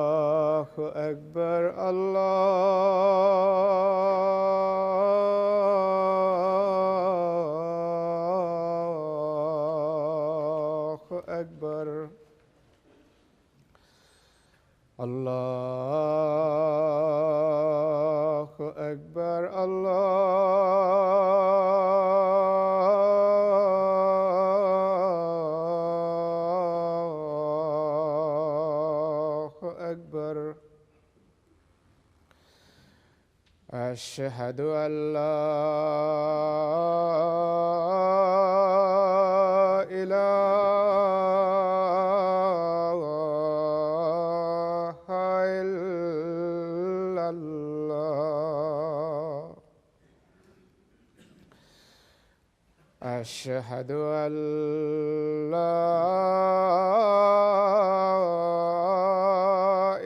الله أكبر الله أكبر الله أكبر الله أكبر أشهد أن لا إله إلا الله أشهد أن لا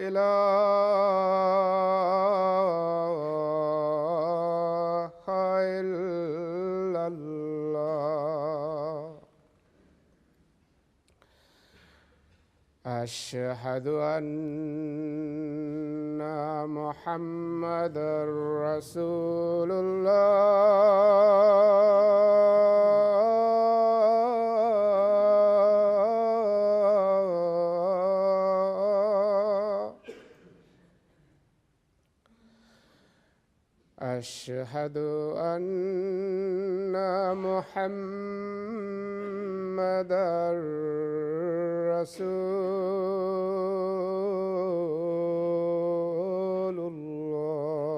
إله إلا الله أشهد أن محمدًا رسول الله أشهد أن محمدًا رسول الله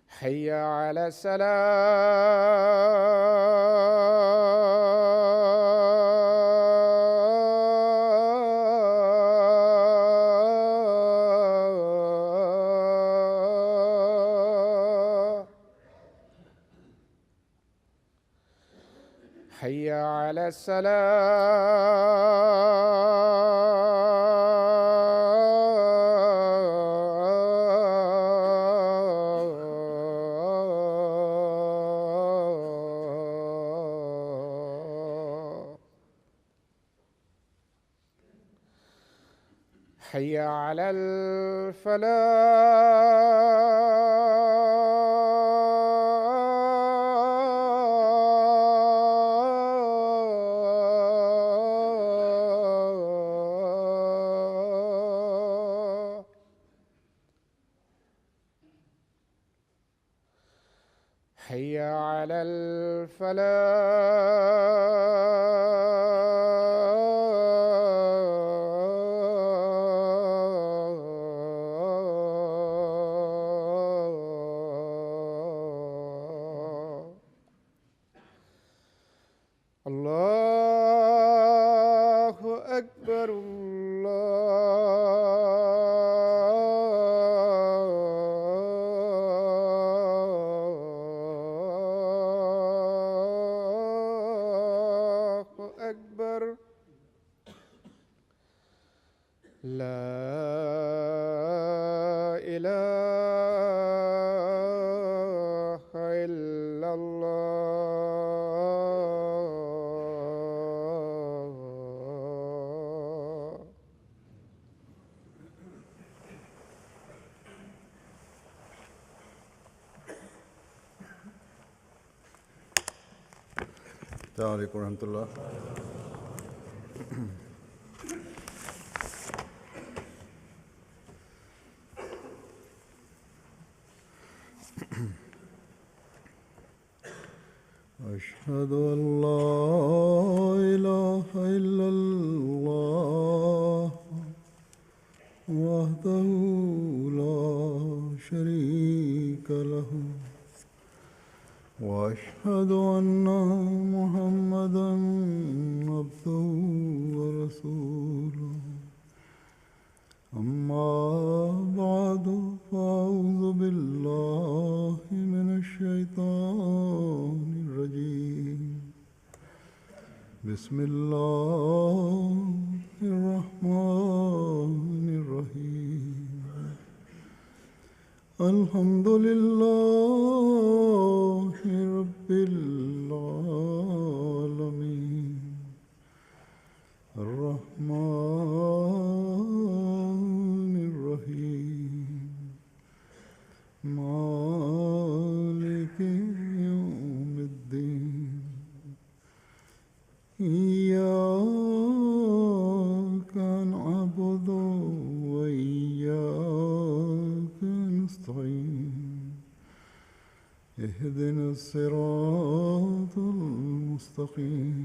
حي على الصلاة حي على الصلاة حي على الفلاح حي على الفلاح الله أكبر الله أكبر لا إله إلا الله السلام عليكم ورحمة الله. أشهد أن لا إله إلا الله وحده لا شريك له وأشهد أن محمدًا عبده ورسوله. أما بعد فأعوذ بالله بسم الله الرحمن الرحيم الحمد لله رب العالمين الرحمن الرحيم مالك يوم الدين إياك نعبد وإياك نستعين اهدنا الصراط المستقيم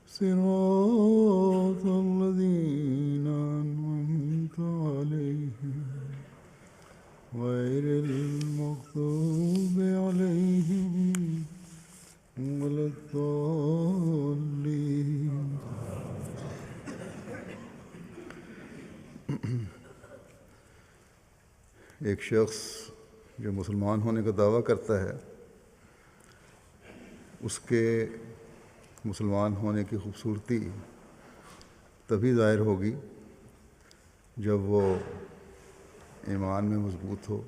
صراط الذين أنعمت عليهم غير المغضوب عليهم ولا الضالين ایک شخص جو مسلمان ہونے کا دعویٰ کرتا ہے اس کے مسلمان ہونے کی خوبصورتی تبھی ظاہر ہوگی جب وہ ایمان میں مضبوط ہو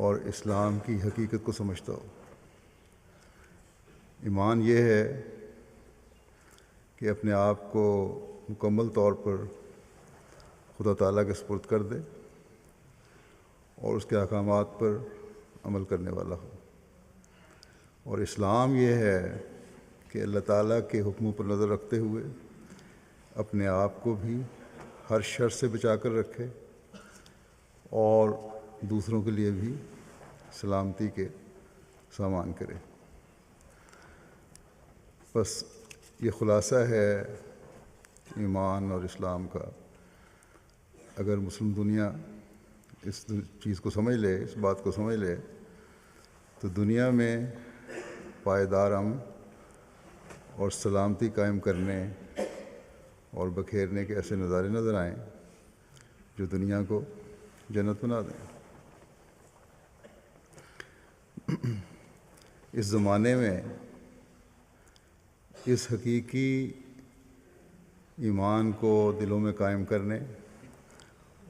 اور اسلام کی حقیقت کو سمجھتا ہو۔ ایمان یہ ہے کہ اپنے آپ کو مکمل طور پر خدا تعالیٰ کے سپرد کر دے اور اس کے احکامات پر عمل کرنے والا ہو، اور اسلام یہ ہے کہ اللہ تعالیٰ کے حکموں پر نظر رکھتے ہوئے اپنے آپ کو بھی ہر شر سے بچا کر رکھے اور دوسروں کے لیے بھی سلامتی کے سامان کرے۔ بس یہ خلاصہ ہے ایمان اور اسلام کا۔ اگر مسلم دنیا اس چیز کو سمجھ لے، اس بات کو سمجھ لے، تو دنیا میں پائیدار امن اور سلامتی قائم کرنے اور بکھیرنے کے ایسے نظارے نظر آئیں جو دنیا کو جنت بنا دیں۔ اس زمانے میں اس حقیقی ایمان کو دلوں میں قائم کرنے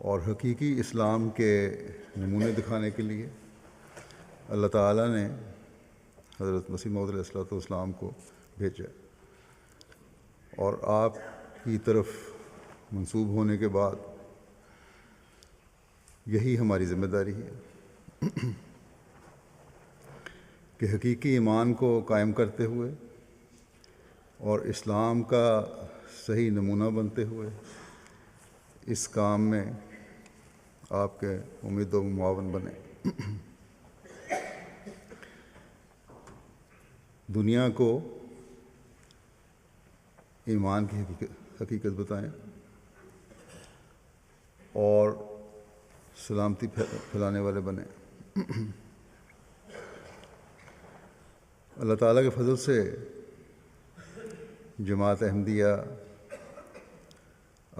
اور حقیقی اسلام کے نمونے دکھانے کے لیے اللہ تعالیٰ نے حضرت مسیح موعود علیہ السلام کو بھیجا، اور آپ کی طرف منسوب ہونے کے بعد یہی ہماری ذمہ داری ہے کہ حقیقی ایمان کو قائم کرتے ہوئے اور اسلام کا صحیح نمونہ بنتے ہوئے اس کام میں آپ کے امید و معاون بنیں۔ دنیا کو ایمان کی حقیقت بتائیں اور سلامتی پھیلانے والے بنیں۔ اللہ تعالیٰ کے فضل سے جماعت احمدیہ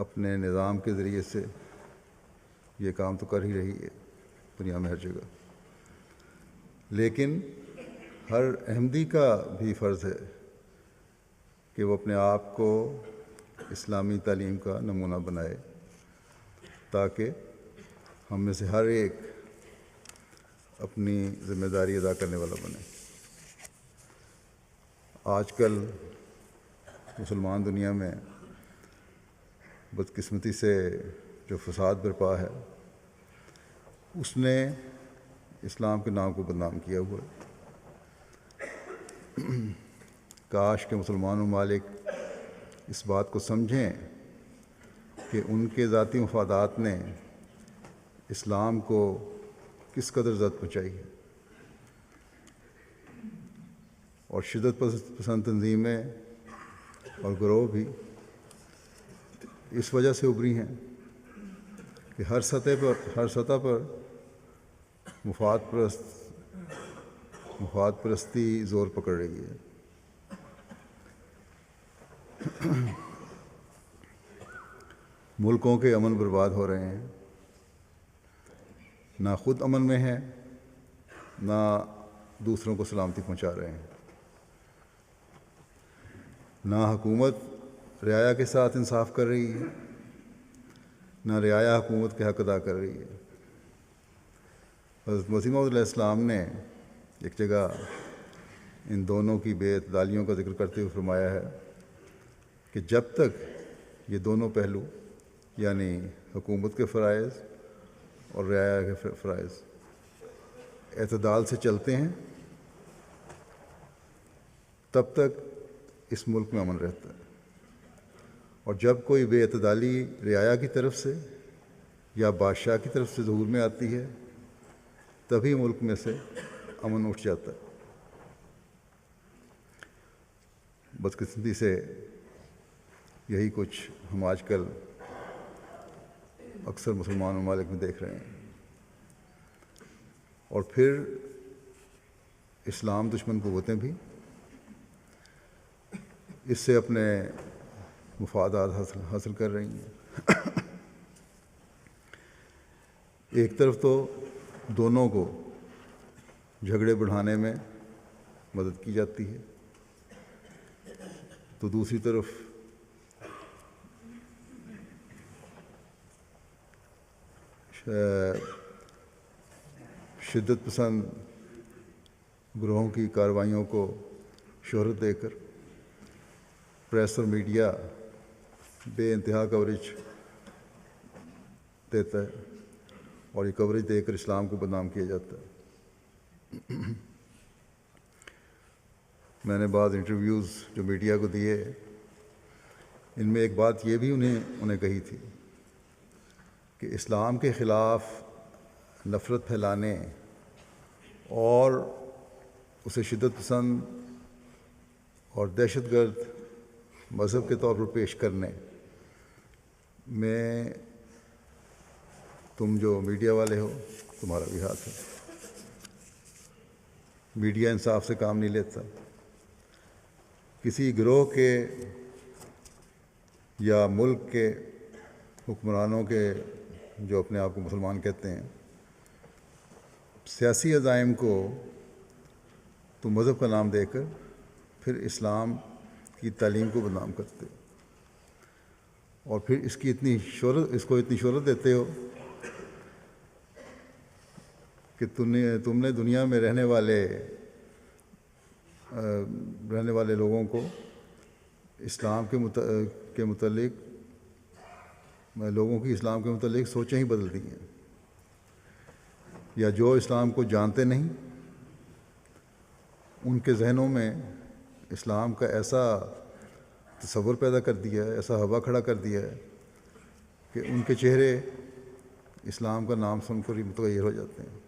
اپنے نظام کے ذریعے سے یہ کام تو کر ہی رہی ہے دنیا میں ہر جگہ، لیکن ہر احمدی کا بھی فرض ہے کہ وہ اپنے آپ کو اسلامی تعلیم کا نمونہ بنائے تاکہ ہم میں سے ہر ایک اپنی ذمہ داری ادا کرنے والا بنے۔ آج کل مسلمان دنیا میں بدقسمتی سے جو فساد برپا ہے اس نے اسلام کے نام کو بدنام کیا ہوا ہے۔ کاش کہ مسلمان ممالک اس بات کو سمجھیں کہ ان کے ذاتی مفادات نے اسلام کو کس قدر زد پہنچائی ہے، اور شدت پسند تنظیمیں اور گروہ بھی اس وجہ سے ابھری ہیں کہ ہر سطح پر مفاد پرستی زور پکڑ رہی ہے۔ ملکوں کے امن برباد ہو رہے ہیں، نہ خود امن میں ہیں نہ دوسروں کو سلامتی پہنچا رہے ہیں۔ نہ حکومت رعایا کے ساتھ انصاف کر رہی ہے، نہ رعایا حکومت کے حق ادا کر رہی ہے۔ حضرت مسیح موعود علیہ السلام نے ایک جگہ ان دونوں کی بے اعتدالیوں کا ذکر کرتے ہوئے فرمایا ہے کہ جب تک یہ دونوں پہلو یعنی حکومت کے فرائض اور رعایا کے فرائض اعتدال سے چلتے ہیں تب تک اس ملک میں امن رہتا ہے، اور جب کوئی بے اعتدالی رعایا کی طرف سے یا بادشاہ کی طرف سے ظہور میں آتی ہے تبھی ملک میں سے امن اٹھ جاتا ہے۔ بدقسمتی سے یہی کچھ ہم آج کل اکثر مسلمان ممالک میں دیکھ رہے ہیں، اور پھر اسلام دشمن قوتیں بھی اس سے اپنے مفادات حاصل کر رہی ہیں۔ ایک طرف تو دونوں کو جھگڑے بڑھانے میں مدد کی جاتی ہے، تو دوسری طرف شدت پسند گروہوں کی کارروائیوں کو شہرت دے کر پریس اور میڈیا بے انتہا کوریج دیتا ہے، اور یہ کوریج دے کر اسلام کو بدنام کیا جاتا ہے۔ میں نے بعض انٹرویوز جو میڈیا کو دیے، ان میں ایک بات یہ بھی انہیں کہی تھی کہ اسلام کے خلاف نفرت پھیلانے اور اسے شدت پسند اور دہشت گرد مذہب کے طور پر پیش کرنے میں تم جو میڈیا والے ہو تمہارا بھی ہاتھ ہے۔ میڈیا انصاف سے کام نہیں لیتا، کسی گروہ کے یا ملک کے حکمرانوں کے جو اپنے آپ کو مسلمان کہتے ہیں سیاسی عزائم کو تو مذہب کا نام دے کر پھر اسلام کی تعلیم کو بدنام کرتے ہو، اور پھر اس کو اتنی شہرت دیتے ہو کہ تم نے دنیا میں رہنے والے لوگوں کو اسلام کے متعلق لوگوں کی اسلام کے متعلق سوچیں ہی بدل دی ہیں، یا جو اسلام کو جانتے نہیں ان کے ذہنوں میں اسلام کا ایسا تصور پیدا کر دیا ہے، ایسا ہوا کھڑا کر دیا ہے کہ ان کے چہرے اسلام کا نام سن کر ہی متغیر ہو جاتے ہیں،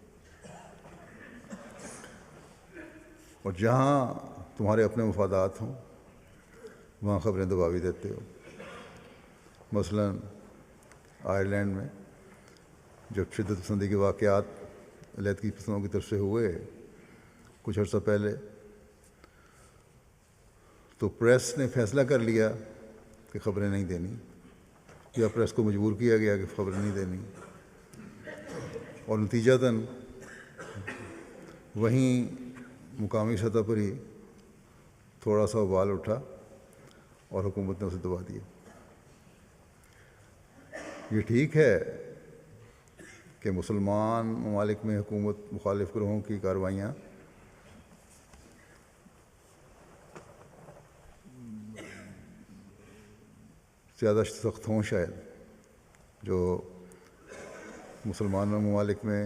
اور جہاں تمہارے اپنے مفادات ہوں وہاں خبریں دباوی دیتے ہو۔ مثلا آئرلینڈ میں جب شدت پسندی کے واقعات علیحدگی پسندوں کی طرف سے ہوئے کچھ عرصہ پہلے، تو پریس نے فیصلہ کر لیا کہ خبریں نہیں دینی، یا پریس کو مجبور کیا گیا کہ خبریں نہیں دینی، اور نتیجتاً وہیں مقامی سطح پر ہی تھوڑا سا وبال اٹھا اور حکومت نے اسے دبا دیا۔ یہ ٹھیک ہے کہ مسلمان ممالک میں حکومت مخالف گروہوں کی کارروائیاں زیادہ سخت ہوں شاید، جو مسلمان ممالک میں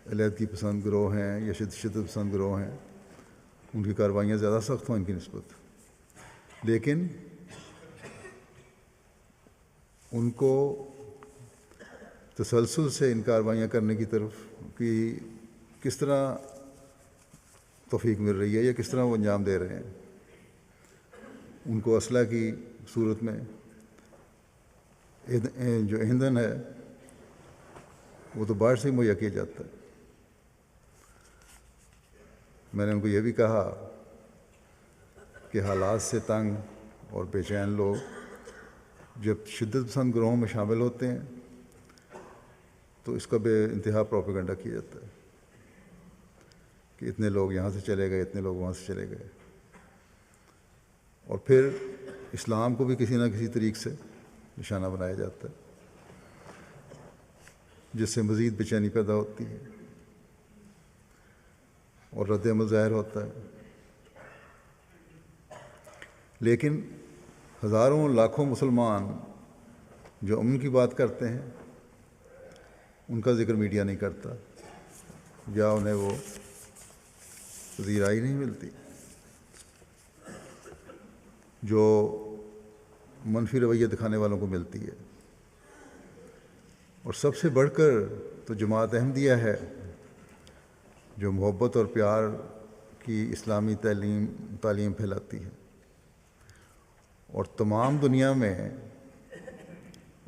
علیحدگی پسند گروہ ہیں یا شدت پسند گروہ ہیں ان کی کارروائیاں زیادہ سخت ہوں ان کی نسبت، لیکن ان کو تسلسل سے ان کارروائیاں کرنے کی طرف کی کس طرح توفیق مل رہی ہے یا کس طرح وہ انجام دے رہے ہیں۔ ان کو اسلحہ کی صورت میں جو ایندھن ہے وہ تو باہر سے ہی مہیا کیا جاتا ہے۔ میں نے ان کو یہ بھی کہا کہ حالات سے تنگ اور بے چین لوگ جب شدت پسند گروہوں میں شامل ہوتے ہیں تو اس کا بے انتہا پروپیگنڈا کیا جاتا ہے کہ اتنے لوگ یہاں سے چلے گئے، اتنے لوگ وہاں سے چلے گئے، اور پھر اسلام کو بھی کسی نہ کسی طریق سے نشانہ بنایا جاتا ہے، جس سے مزید بے چینی پیدا ہوتی ہے اور رد عمل ظاہر ہوتا ہے۔ لیکن ہزاروں لاکھوں مسلمان جو امن کی بات کرتے ہیں ان کا ذکر میڈیا نہیں کرتا، یا انہیں وہ پذیرائی نہیں ملتی۔ جو منفی رویہ دکھانے والوں کو ملتی ہے، اور سب سے بڑھ کر تو جماعت احمدیہ ہے جو محبت اور پیار کی اسلامی تعلیم پھیلاتی ہے، اور تمام دنیا میں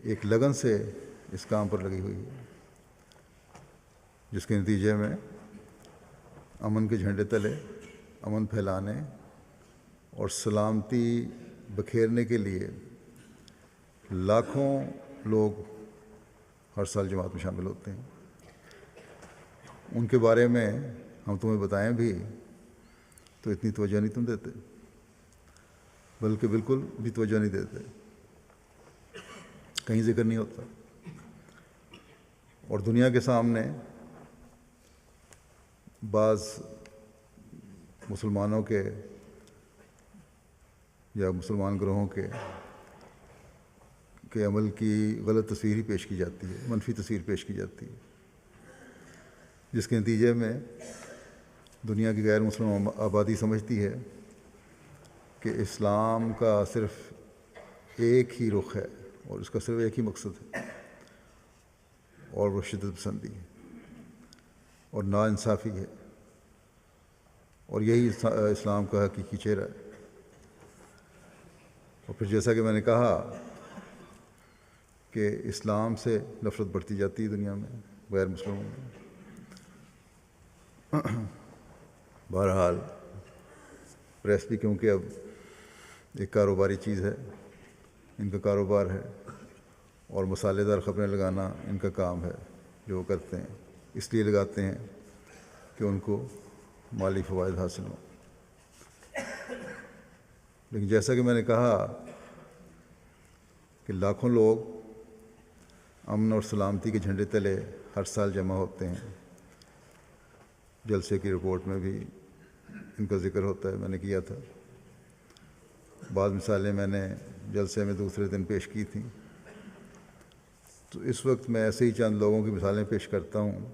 ایک لگن سے اس کام پر لگی ہوئی ہے، جس کے نتیجے میں امن کے جھنڈے تلے امن پھیلانے اور سلامتی بکھیرنے کے لیے لاکھوں لوگ ہر سال جماعت میں شامل ہوتے ہیں۔ ان کے بارے میں ہم تمہیں بتائیں بھی تو اتنی توجہ نہیں تم دیتے، بلکہ بالکل بھی توجہ نہیں دیتے، کہیں ذکر نہیں ہوتا۔ اور دنیا کے سامنے بعض مسلمانوں کے یا مسلمان گروہوں کے عمل کی غلط تصویر ہی پیش کی جاتی ہے، منفی تصویر پیش کی جاتی ہے، جس کے نتیجے میں دنیا کی غیر مسلم آبادی سمجھتی ہے کہ اسلام کا صرف ایک ہی رخ ہے اور اس کا صرف ایک ہی مقصد ہے، اور وہ شدت پسندی ہے اور ناانصافی ہے، اور یہی اسلام کا حقیقی چہرہ ہے۔ اور پھر جیسا کہ میں نے کہا کہ اسلام سے نفرت بڑھتی جاتی ہے دنیا میں غیر مسلموں میں۔ بہرحال پریس بھی کیونکہ اب ایک کاروباری چیز ہے، ان کا کاروبار ہے، اور مسالے دار خبریں لگانا ان کا کام ہے جو وہ کرتے ہیں، اس لیے لگاتے ہیں کہ ان کو مالی فوائد حاصل ہوں۔ لیکن جیسا کہ میں نے کہا کہ لاکھوں لوگ امن اور سلامتی کے جھنڈے تلے ہر سال جمع ہوتے ہیں، جلسے کی رپورٹ میں بھی ان کا ذکر ہوتا ہے، میں نے کیا تھا۔ بعض مثالیں میں نے جلسے میں دوسرے دن پیش کی تھیں، تو اس وقت میں ایسے ہی چند لوگوں کی مثالیں پیش کرتا ہوں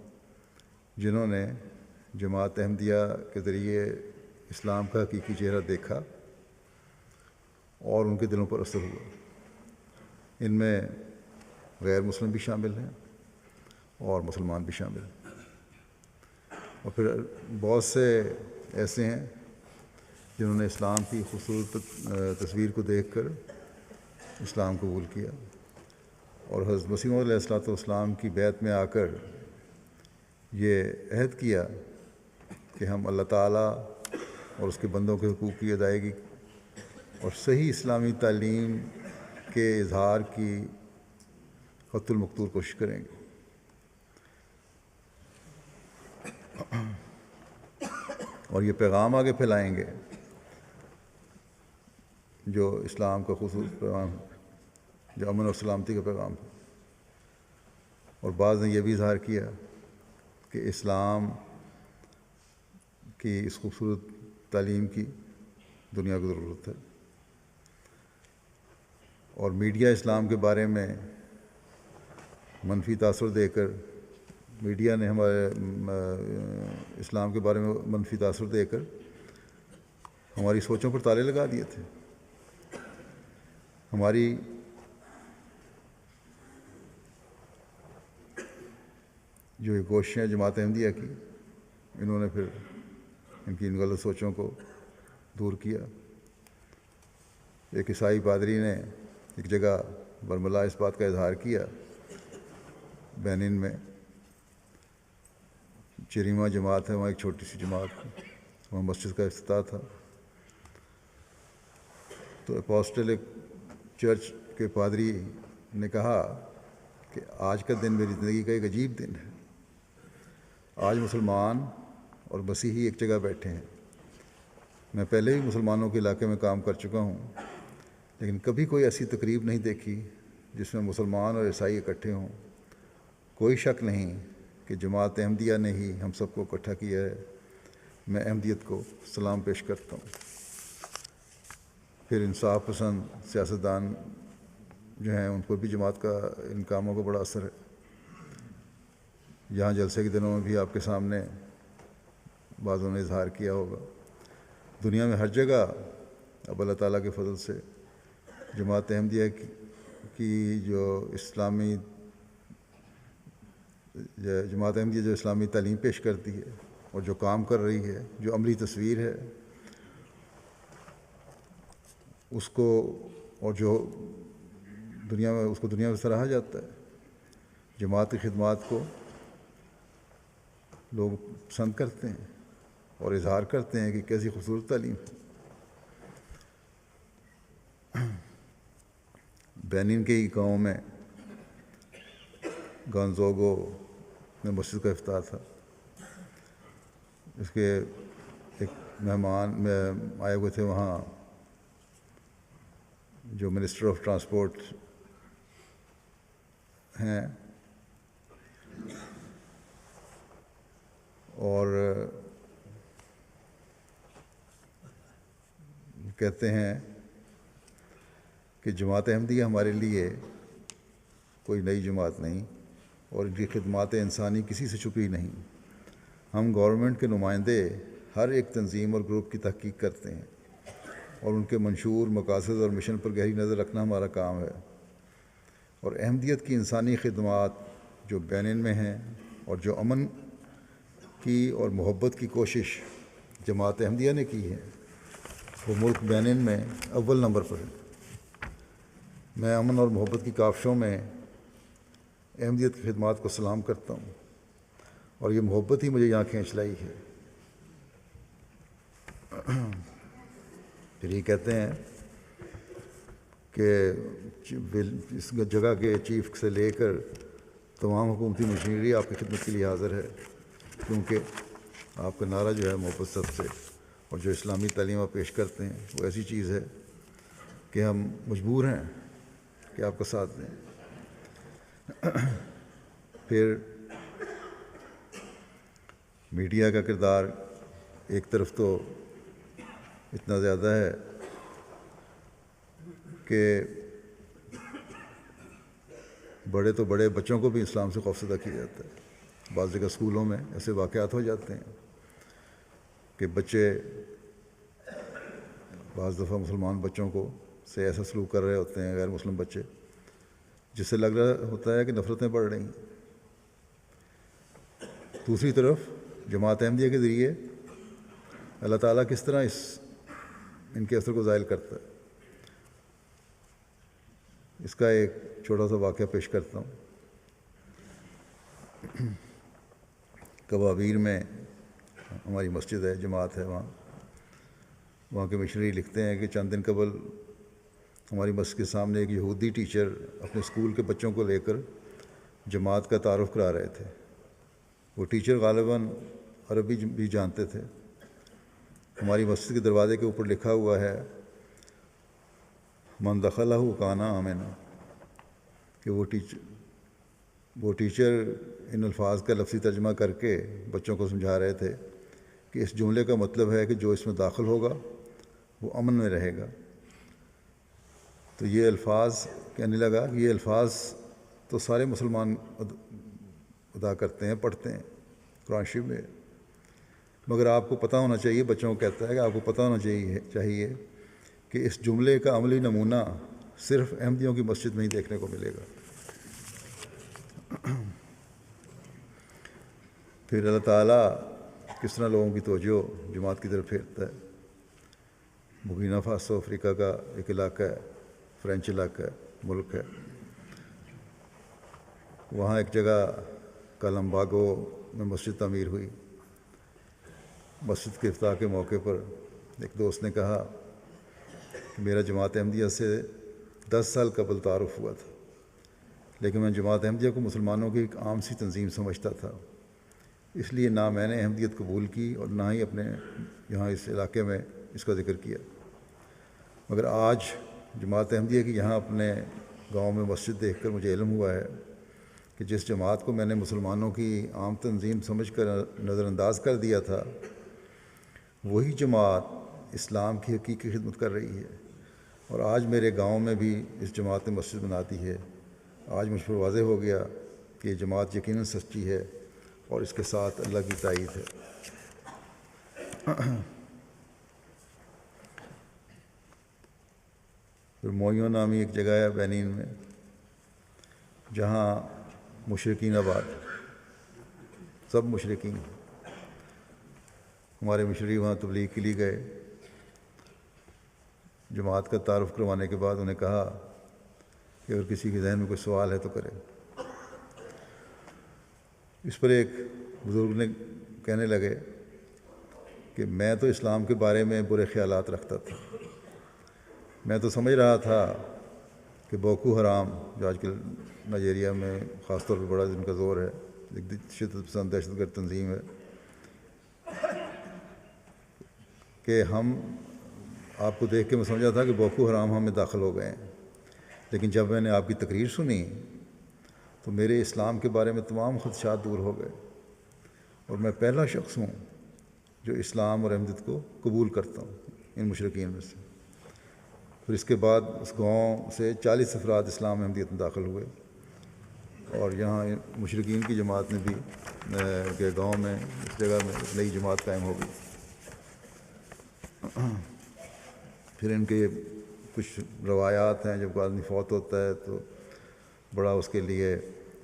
جنہوں نے جماعت احمدیہ کے ذریعے اسلام کا حقیقی چہرہ دیکھا اور ان کے دلوں پر اثر ہوا۔ ان میں غیر مسلم بھی شامل ہیں اور مسلمان بھی شامل ہیں، اور پھر بہت سے ایسے ہیں جنہوں نے اسلام کی خوبصورت تصویر کو دیکھ کر اسلام قبول کیا، اور حضرت مسیح موعود علیہ السلام کی بیعت میں آ کر یہ عہد کیا کہ ہم اللہ تعالیٰ اور اس کے بندوں کے حقوق کی ادائیگی اور صحیح اسلامی تعلیم کے اظہار کی خط المقتول کوشش کریں گے۔ اور یہ پیغام آگے پھیلائیں گے جو اسلام کا خصوصی پیغام ہے، جو امن اور سلامتی کا پیغام ہے۔ اور بعض نے یہ بھی اظہار کیا کہ اسلام کی اس خوبصورت تعلیم کی دنیا کو ضرورت ہے، اور میڈیا اسلام کے بارے میں منفی تاثر دے کر میڈیا نے ہمارے اسلام کے بارے میں منفی تاثر دے کر ہماری سوچوں پر تالے لگا دیے تھے۔ ہماری جو یہ کوششیں جماعت احمدیہ کی، انہوں نے پھر ان کی ان غلط سوچوں کو دور کیا۔ ایک عیسائی پادری نے ایک جگہ برملا اس بات کا اظہار کیا، بینن میں چریما جماعت ہے، وہاں ایک چھوٹی سی جماعت، وہاں مسجد کا افتتاح تھا، تو اپوسٹلک چرچ کے پادری نے کہا کہ آج کا دن میری زندگی کا ایک عجیب دن ہے۔ آج مسلمان اور مسیحی ایک جگہ بیٹھے ہیں، میں پہلے بھی مسلمانوں کے علاقے میں کام کر چکا ہوں، لیکن کبھی کوئی ایسی تقریب نہیں دیکھی جس میں مسلمان اور عیسائی اکٹھے ہوں۔ کوئی شک نہیں کہ جماعت احمدیہ نے ہی ہم سب کو اکٹھا کیا ہے۔ میں احمدیت کو سلام پیش کرتا ہوں۔ پھر انصاف پسند سیاستدان جو ہیں ان کو بھی جماعت کا ان کاموں کا بڑا اثر ہے۔ یہاں جلسے کے دنوں میں بھی آپ کے سامنے بعضوں نے اظہار کیا ہوگا۔ دنیا میں ہر جگہ اب اللہ تعالیٰ کے فضل سے جماعت احمدیہ کی جو اسلامی تعلیم پیش کرتی ہے اور جو کام کر رہی ہے، جو عملی تصویر ہے اس کو، اور جو دنیا میں سراہا جاتا ہے۔ جماعت کی خدمات کو لوگ پسند کرتے ہیں اور اظہار کرتے ہیں کہ کیسی خوبصورت تعلیم ہے۔ بینن کے ہی گاؤں میں گانزوگو میں مسجد کا افتتاح تھا۔ اس کے ایک مہمان آئے ہوئے تھے وہاں، جو منسٹر آف ٹرانسپورٹ ہیں، اور کہتے ہیں کہ جماعت احمدیہ ہمارے لیے کوئی نئی جماعت نہیں اور ان کی خدمات انسانی کسی سے چھپی نہیں۔ ہم گورنمنٹ کے نمائندے ہر ایک تنظیم اور گروپ کی تحقیق کرتے ہیں اور ان کے منشور مقاصد اور مشن پر گہری نظر رکھنا ہمارا کام ہے۔ اور احمدیت کی انسانی خدمات جو بینن میں ہیں اور جو امن کی اور محبت کی کوشش جماعت احمدیہ نے کی ہے، وہ ملک بینن میں اول نمبر پر ہے۔ میں امن اور محبت کی کاوشوں میں احمدیت کی خدمات کو سلام کرتا ہوں، اور یہ محبت ہی مجھے یہاں کھینچ لائی ہے۔ پھر یہ کہتے ہیں کہ اس جگہ کے چیف سے لے کر تمام حکومتی مشینری آپ کی خدمت کے لیے حاضر ہے، کیونکہ آپ کا نعرہ جو ہے محبت سب سے، اور جو اسلامی تعلیم آپ پیش کرتے ہیں وہ ایسی چیز ہے کہ ہم مجبور ہیں کہ آپ کا ساتھ دیں۔ پھر میڈیا کا کردار ایک طرف تو اتنا زیادہ ہے کہ بڑے تو بڑے بچوں کو بھی اسلام سے خوفزدہ کیا جاتا ہے۔ بعض جگہ اسکولوں میں ایسے واقعات ہو جاتے ہیں کہ بچے بعض دفعہ مسلمان بچوں کو سے ایسا سلوک کر رہے ہوتے ہیں غیر مسلم بچے، جس سے لگ رہا ہوتا ہے کہ نفرتیں بڑھ رہی ہیں۔ دوسری طرف جماعت احمدیہ کے ذریعے اللہ تعالیٰ کس طرح ان کے اثر کو زائل کرتا ہے، اس کا ایک چھوٹا سا واقعہ پیش کرتا ہوں۔ کبابیر میں ہماری مسجد ہے، جماعت ہے وہاں کے مشنری لکھتے ہیں کہ چند دن قبل ہماری مسجد کے سامنے ایک یہودی ٹیچر اپنے اسکول کے بچوں کو لے کر جماعت کا تعارف کرا رہے تھے۔ وہ ٹیچر غالباً عربی بھی جانتے تھے۔ ہماری مسجد کے دروازے کے اوپر لکھا ہوا ہے من دخلہ کان آمنا، کہ وہ ٹیچر ان الفاظ کا لفظی ترجمہ کر کے بچوں کو سمجھا رہے تھے کہ اس جملے کا مطلب ہے کہ جو اس میں داخل ہوگا وہ امن میں رہے گا۔ تو یہ الفاظ کہنے لگا کہ یہ الفاظ تو سارے مسلمان ادا کرتے ہیں، پڑھتے ہیں قرآن شریف میں، مگر آپ کو پتہ ہونا چاہیے، بچوں کو کہتا ہے کہ آپ کو پتہ ہونا چاہیے کہ اس جملے کا عملی نمونہ صرف احمدیوں کی مسجد میں ہی دیکھنے کو ملے گا۔ پھر اللہ تعالیٰ کس طرح لوگوں کی توجہ جماعت کی طرف پھیرتا ہے۔ برکینا فاسو افریقہ کا ایک علاقہ ہے، فرینچ علاقہ ہے، ملک ہے۔ وہاں ایک جگہ کالمباگو میں مسجد تعمیر ہوئی۔ مسجد کے افتتاح کے موقع پر ایک دوست نے کہا کہ میرا جماعت احمدیہ سے 10 سال قبل تعارف ہوا تھا، لیکن میں جماعت احمدیہ کو مسلمانوں کی ایک عام سی تنظیم سمجھتا تھا، اس لیے نہ میں نے احمدیت قبول کی اور نہ ہی اپنے یہاں اس علاقے میں اس کا ذکر کیا۔ مگر آج جماعت احمدیہ کی یہاں اپنے گاؤں میں مسجد دیکھ کر مجھے علم ہوا ہے کہ جس جماعت کو میں نے مسلمانوں کی عام تنظیم سمجھ کر نظر انداز کر دیا تھا، وہی جماعت اسلام کی حقیقی خدمت کر رہی ہے، اور آج میرے گاؤں میں بھی اس جماعت نے مسجد بناتی ہے۔ آج مجھ پر واضح ہو گیا کہ یہ جماعت یقیناً سچی ہے اور اس کے ساتھ اللہ کی تائید ہے۔ پھر موئیوں نامی ایک جگہ ہے بینین میں، جہاں مشرکین آباد، سب مشرکین۔ ہمارے مشرق وہاں تبلیغ کے لیے گئے، جماعت کا تعارف کروانے کے بعد انہیں کہا کہ اگر کسی کے ذہن میں کوئی سوال ہے تو کرے۔ اس پر ایک بزرگ نے کہنے لگے کہ میں تو اسلام کے بارے میں برے خیالات رکھتا تھا، میں تو سمجھ رہا تھا کہ بوکو حرام، جو آج کل نائجیریا میں خاص طور پر بڑا جن کا زور ہے، ایک شدت پسند دہشت گرد تنظیم ہے، کہ ہم آپ کو دیکھ کے میں سمجھا تھا کہ بوکو حرام ہم میں داخل ہو گئے ہیں۔ لیکن جب میں نے آپ کی تقریر سنی تو میرے اسلام کے بارے میں تمام خدشات دور ہو گئے، اور میں پہلا شخص ہوں جو اسلام اور احمدیت کو قبول کرتا ہوں ان مشرکین میں سے۔ پھر اس کے بعد اس گاؤں سے 40 افراد اسلام احمدیت میں داخل ہوئے، اور یہاں مشرکین کی جماعت نے بھی کہ گاؤں میں اس جگہ میں ایک نئی جماعت قائم ہو گئی۔ پھر ان کے کچھ روایات ہیں، جب کوئی آدمی فوت ہوتا ہے تو بڑا اس کے لیے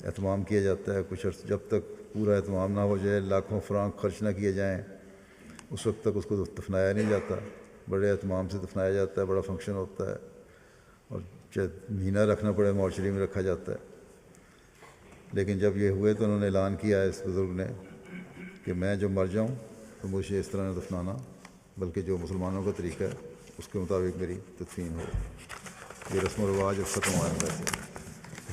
اہتمام کیا جاتا ہے، کچھ عرصہ جب تک پورا اہتمام نہ ہو جائے، لاکھوں فرانک خرچ نہ کیے جائیں، اس وقت تک اس کو دفنایا نہیں جاتا۔ بڑے اہتمام سے دفنایا جاتا ہے، بڑا فنکشن ہوتا ہے، اور چاہے مہینہ رکھنا پڑے مورچری میں رکھا جاتا ہے۔ لیکن جب یہ ہوئے تو انہوں نے اعلان کیا اس بزرگ نے کہ میں جب مر جاؤں تو مجھے اس طرح نہ دفنانا، بلکہ جو مسلمانوں کا طریقہ ہے اس کے مطابق میری تدفین ہو۔ یہ رسم و رواج اب ختم ہوا ہے۔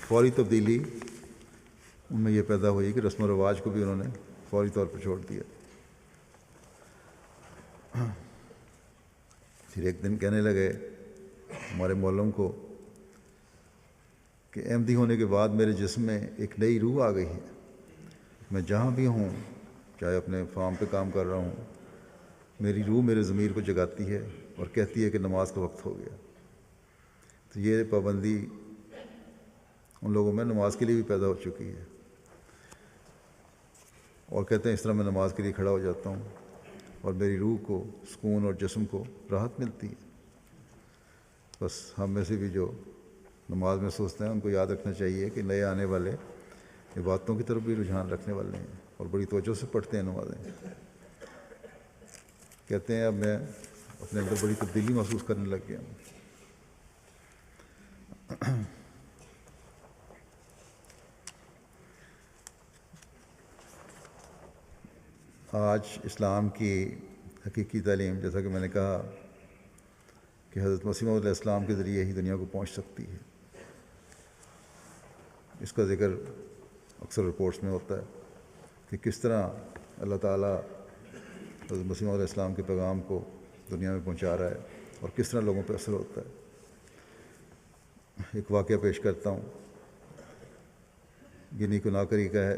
فوری تبدیلی ان میں یہ پیدا ہوئی کہ رسم و رواج کو بھی انہوں نے فوری طور پر چھوڑ دیا۔ پھر ایک دن کہنے لگے ہمارے مولم کو کہ احمدی ہونے کے بعد میرے جسم میں ایک نئی روح آ گئی ہے، میں جہاں بھی ہوں، چاہے اپنے فارم پہ کام کر رہا ہوں، میری روح میرے ضمیر کو جگاتی ہے اور کہتی ہے کہ نماز کا وقت ہو گیا۔ تو یہ پابندی ان لوگوں میں نماز کے لیے بھی پیدا ہو چکی ہے، اور کہتے ہیں اس طرح میں نماز کے لیے کھڑا ہو جاتا ہوں اور میری روح کو سکون اور جسم کو راحت ملتی ہے۔ بس ہم میں سے بھی جو نماز میں سوچتے ہیں ان کو یاد رکھنا چاہیے کہ نئے آنے والے عبادتوں کی طرف بھی رجحان رکھنے والے ہیں اور بڑی توجہ سے پڑھتے ہیں نمازیں۔ کہتے ہیں اب میں اپنے اندر بڑی تبدیلی محسوس کرنے لگ گیا ہوں۔ آج اسلام کی حقیقی تعلیم، جیسا کہ میں نے کہا کہ حضرت مسیح موعود علیہ السلام کے ذریعے ہی دنیا کو پہنچ سکتی ہے۔ اس کا ذکر اکثر رپورٹس میں ہوتا ہے کہ کس طرح اللہ تعالیٰ حضرت مسیح موعود علیہ السلام کے پیغام کو دنیا میں پہنچا رہا ہے اور کس طرح لوگوں پہ اثر ہوتا ہے۔ ایک واقعہ پیش کرتا ہوں۔ گنی کناکری کا ہے،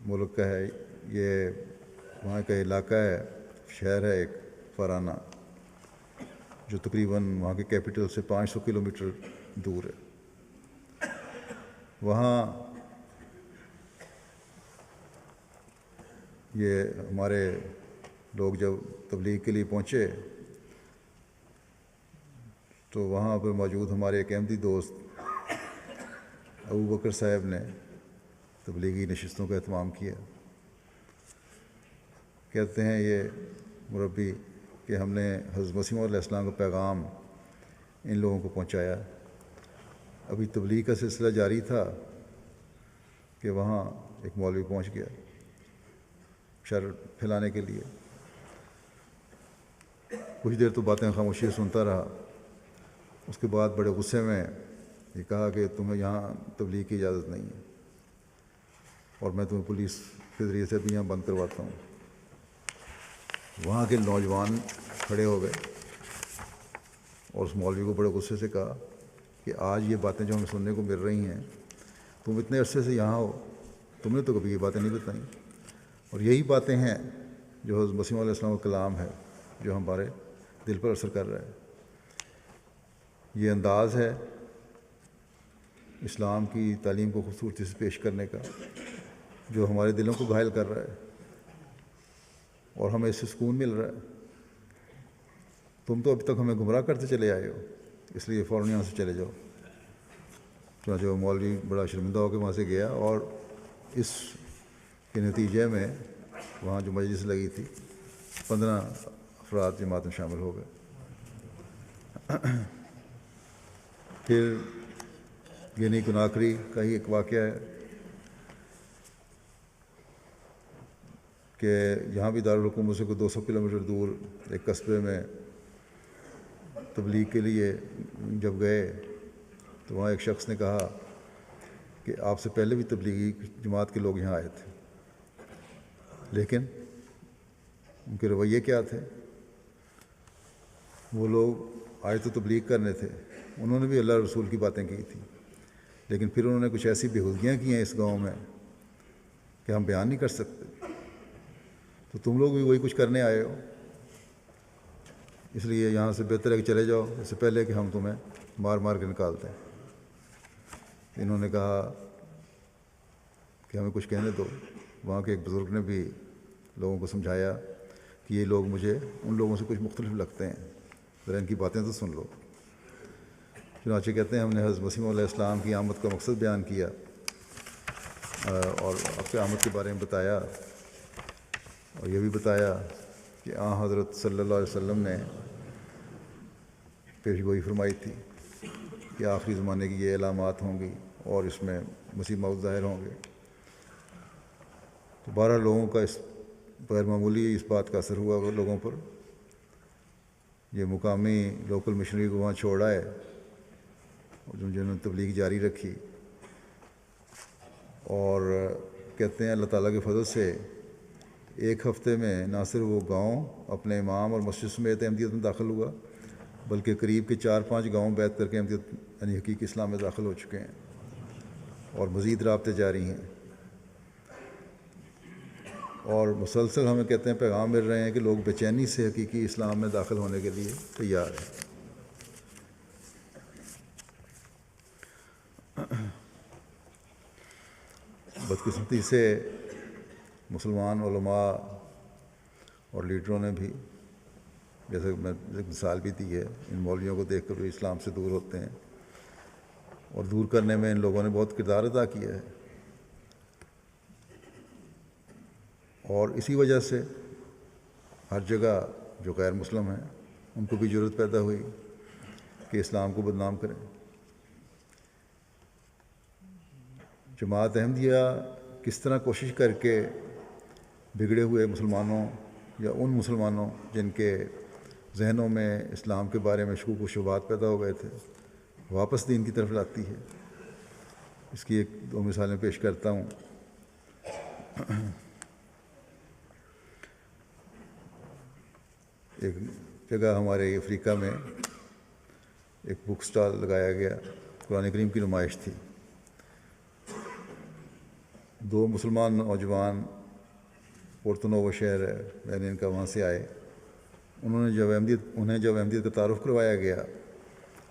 ملک کا ہے یہ، وہاں کا علاقہ ہے، شہر ہے ایک فارانہ، جو تقریباً وہاں کے کیپٹل سے 500 کلومیٹر دور ہے۔ وہاں یہ ہمارے لوگ جب تبلیغ کے لیے پہنچے تو وہاں پر موجود ہمارے ایک احمدی دوست ابو بکر صاحب نے تبلیغی نشستوں کا اہتمام کیا۔ کہتے ہیں یہ مربی کہ ہم نے حضرت مسیح موعود علیہ السلام کا پیغام ان لوگوں کو پہنچایا۔ ابھی تبلیغ کا سلسلہ جاری تھا کہ وہاں ایک مولوی پہنچ گیا شر پھیلانے کے لیے۔ کچھ دیر تو باتیں خاموشی سے سنتا رہا، اس کے بعد بڑے غصے میں یہ کہا کہ تمہیں یہاں تبلیغ کی اجازت نہیں ہے اور میں تمہیں پولیس کے ذریعے سے بھی یہاں بند کرواتا ہوں۔ وہاں کے نوجوان کھڑے ہو گئے اور اس مولوی کو بڑے غصے سے کہا کہ آج یہ باتیں جو ہمیں سننے کو مل رہی ہیں، تم اتنے عرصے سے یہاں ہو، تم نے تو کبھی یہ باتیں نہیں بتائیں، اور یہی باتیں ہیں جو حضرت مسیح علیہ السلام کا کلام ہے جو ہمارے دل پر اثر کر رہا ہے۔ یہ انداز ہے اسلام کی تعلیم کو خوبصورتی سے پیش کرنے کا جو ہمارے دلوں کو گھائل کر رہا ہے اور ہمیں اس سے سکون مل رہا ہے۔ تم تو اب تک ہمیں گمراہ کرتے چلے آئے ہو، اس لیے فوراً یہاں سے چلے جاؤ۔ چنانچہ وہ مولوی بڑا شرمندہ ہو کے وہاں سے گیا، اور اس کے نتیجے میں وہاں جو مجلس لگی تھی 15 افراد جماعت میں شامل ہو گئے۔ پھر گینی کناکری کا ہی ایک واقعہ ہے کہ یہاں بھی دارالحکومت سے کوئی 200 کلومیٹر دور ایک قصبے میں تبلیغ کے لیے جب گئے تو وہاں ایک شخص نے کہا کہ آپ سے پہلے بھی تبلیغی جماعت کے لوگ یہاں آئے تھے، لیکن ان کے رویے کیا تھے؟ وہ لوگ آئے تو تبلیغ کرنے تھے، انہوں نے بھی اللہ رسول کی باتیں کی تھی، لیکن پھر انہوں نے کچھ ایسی بےہودگیاں کی ہیں اس گاؤں میں کہ ہم بیان نہیں کر سکتے۔ تو تم لوگ بھی وہی کچھ کرنے آئے ہو، اس لیے یہاں سے بہتر ہے کہ چلے جاؤ اس سے پہلے کہ ہم تمہیں مار مار کے نکالتے ہیں۔ انہوں نے کہا کہ ہمیں کچھ کہنے دو۔ وہاں کے ایک بزرگ نے بھی لوگوں کو سمجھایا کہ یہ لوگ مجھے ان لوگوں سے کچھ مختلف لگتے ہیں، ذرا ان کی باتیں تو سن لو۔ چنانچہ کہتے ہیں ہم نے حضرت مسیح علیہ السلام کی آمد کا مقصد بیان کیا اور آپ کے آمد کے بارے میں بتایا، اور یہ بھی بتایا کہ حضرت صلی اللہ علیہ وسلم نے پیش گوئی فرمائی تھی کہ آخری زمانے کی یہ علامات ہوں گی اور اس میں مسیح موعود ظاہر ہوں گے۔ تو 12 لوگوں کا اس غیر معمولی اس بات کا اثر ہوا وہ لوگوں پر۔ یہ مقامی لوکل مشنری کو وہاں چھوڑ آئے اور جنہوں نے تبلیغ جاری رکھی، اور کہتے ہیں اللہ تعالیٰ کے فضل سے ایک ہفتے میں نہ صرف وہ گاؤں اپنے امام اور مسجد سمیت احمدیت میں داخل ہوا، بلکہ قریب کے 4-5 گاؤں بیعت کر کے احمدیت یعنی حقیقی اسلام میں داخل ہو چکے ہیں، اور مزید رابطے جاری ہیں، اور مسلسل ہمیں کہتے ہیں پیغام مل رہے ہیں کہ لوگ بے چینی سے حقیقی اسلام میں داخل ہونے کے لیے تیار ہیں۔ بدقسمتی سے مسلمان علماء اور لیڈروں نے بھی، جیسے میں ایک مثال بھی دی ہے، ان مولویوں کو دیکھ کر بھی اسلام سے دور ہوتے ہیں، اور دور کرنے میں ان لوگوں نے بہت کردار ادا کیا ہے، اور اسی وجہ سے ہر جگہ جو غیر مسلم ہیں ان کو بھی ضرورت پیدا ہوئی کہ اسلام کو بدنام کریں۔ جماعت احمدیہ کس طرح کوشش کر کے بگڑے ہوئے مسلمانوں یا ان مسلمانوں جن کے ذہنوں میں اسلام کے بارے میں شکوک و شبہات پیدا ہو گئے تھے واپس دین کی طرف لاتی ہے، اس کی 1-2 مثالیں پیش کرتا ہوں۔ ایک جگہ ہمارے افریقہ میں ایک بک سٹال لگایا گیا، قرآن کریم کی نمائش تھی۔ 2 مسلمان نوجوان پورتونوو شہر ہے بینن کا، وہاں سے آئے۔ انہیں جب احمدیت کا تعارف کروایا گیا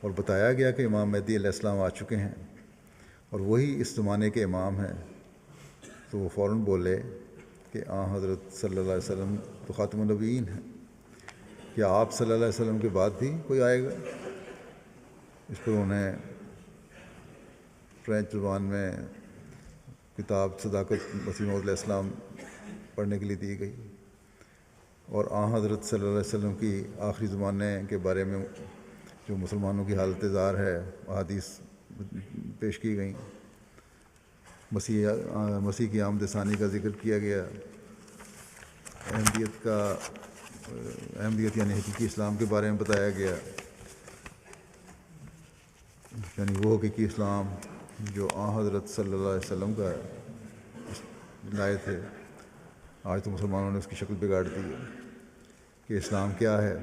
اور بتایا گیا کہ امام مہدی علیہ السلام آ چکے ہیں اور وہی اس زمانے کے امام ہیں، تو وہ فوراً بولے کہ حضرت صلی اللہ علیہ وسلم تو خاتم النبیین ہیں، کیا آپ صلی اللہ علیہ وسلم کے بعد بھی کوئی آئے گا؟ اس پر انہیں فرینچ زبان میں کتاب صداقت مسیح موعود علیہ السلام پڑھنے کے لیے دی گئی، اور حضرت صلی اللہ علیہ وسلم کی آخری زمانے کے بارے میں جو مسلمانوں کی حالت زار ہے احادیث پیش کی گئیں، مسیح کی آمد ثانی کا ذکر کیا گیا، احمدیت یعنی حقیقی اسلام کے بارے میں بتایا گیا، یعنی وہ حقیقی اسلام جو حضرت صلی اللہ علیہ وسلم کا لائے تھے۔ آج تو مسلمانوں نے اس کی شکل بگاڑ دی ہے۔ کہ اسلام کیا ہے،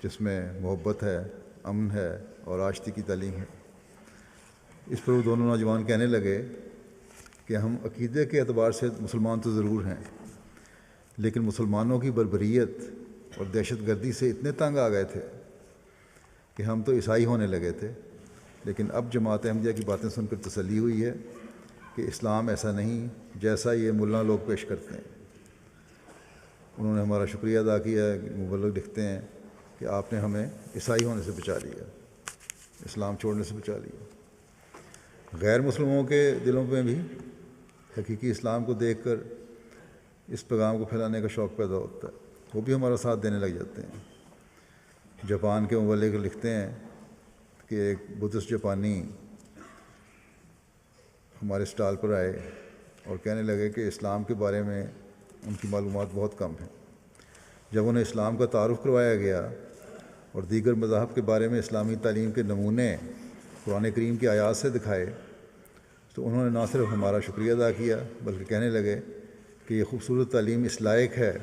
جس میں محبت ہے، امن ہے اور آشتی کی تعلیم ہے۔ اس پر وہ دونوں نوجوان کہنے لگے کہ ہم عقیدے کے اعتبار سے مسلمان تو ضرور ہیں، لیکن مسلمانوں کی بربریت اور دہشت گردی سے اتنے تنگ آ گئے تھے کہ ہم تو عیسائی ہونے لگے تھے۔ لیکن اب جماعت احمدیہ کی باتیں سن کر تسلی ہوئی ہے کہ اسلام ایسا نہیں جیسا یہ ملا لوگ پیش کرتے ہیں۔ انہوں نے ہمارا شکریہ ادا کیا ہے۔ مبلغ لکھتے ہیں کہ آپ نے ہمیں عیسائی ہونے سے بچا لیا، اسلام چھوڑنے سے بچا لیا۔ غیر مسلموں کے دلوں میں بھی حقیقی اسلام کو دیکھ کر اس پیغام کو پھیلانے کا شوق پیدا ہوتا ہے، وہ بھی ہمارا ساتھ دینے لگ جاتے ہیں۔ جاپان کے مبلغ لکھتے ہیں کہ ایک بدھسٹ جاپانی ہمارے اسٹال پر آئے اور کہنے لگے کہ اسلام کے بارے میں ان کی معلومات بہت کم ہیں۔ جب انہیں اسلام کا تعارف کروایا گیا اور دیگر مذاہب کے بارے میں اسلامی تعلیم کے نمونے قرآن کریم کی آیات سے دکھائے تو انہوں نے نہ صرف ہمارا شکریہ ادا کیا بلکہ کہنے لگے کہ یہ خوبصورت تعلیم اس لائق ہے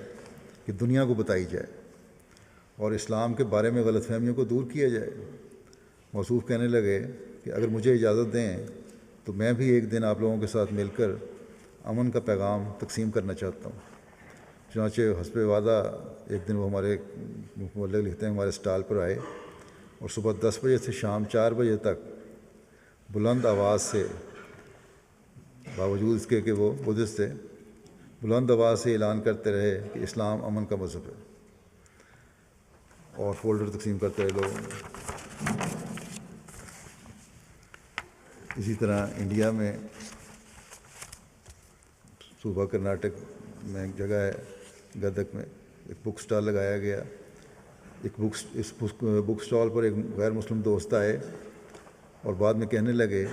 کہ دنیا کو بتائی جائے اور اسلام کے بارے میں غلط فہمیوں کو دور کیا جائے۔ موصوف کہنے لگے کہ اگر مجھے اجازت دیں تو میں بھی ایک دن آپ لوگوں کے ساتھ مل کر امن کا پیغام تقسیم کرنا چاہتا ہوں۔ چنانچہ حسب وعدہ ایک دن وہ ہمارے مبلغ لکھتے ہیں ہمارے اسٹال پر آئے اور صبح 10 بجے سے شام 4 بجے تک بلند آواز سے، باوجود اس کے کہ وہ بدھسٹ تھے، بلند آواز سے اعلان کرتے رہے کہ اسلام امن کا مذہب ہے، اور فولڈر تقسیم کرتے رہے لوگوں میں۔ اسی طرح انڈیا میں صوبہ کرناٹک میں ایک جگہ ہے گدک میں، ایک بک سٹال لگایا گیا۔ اس بک سٹال پر ایک غیر مسلم دوست آئے اور بعد میں کہنے لگے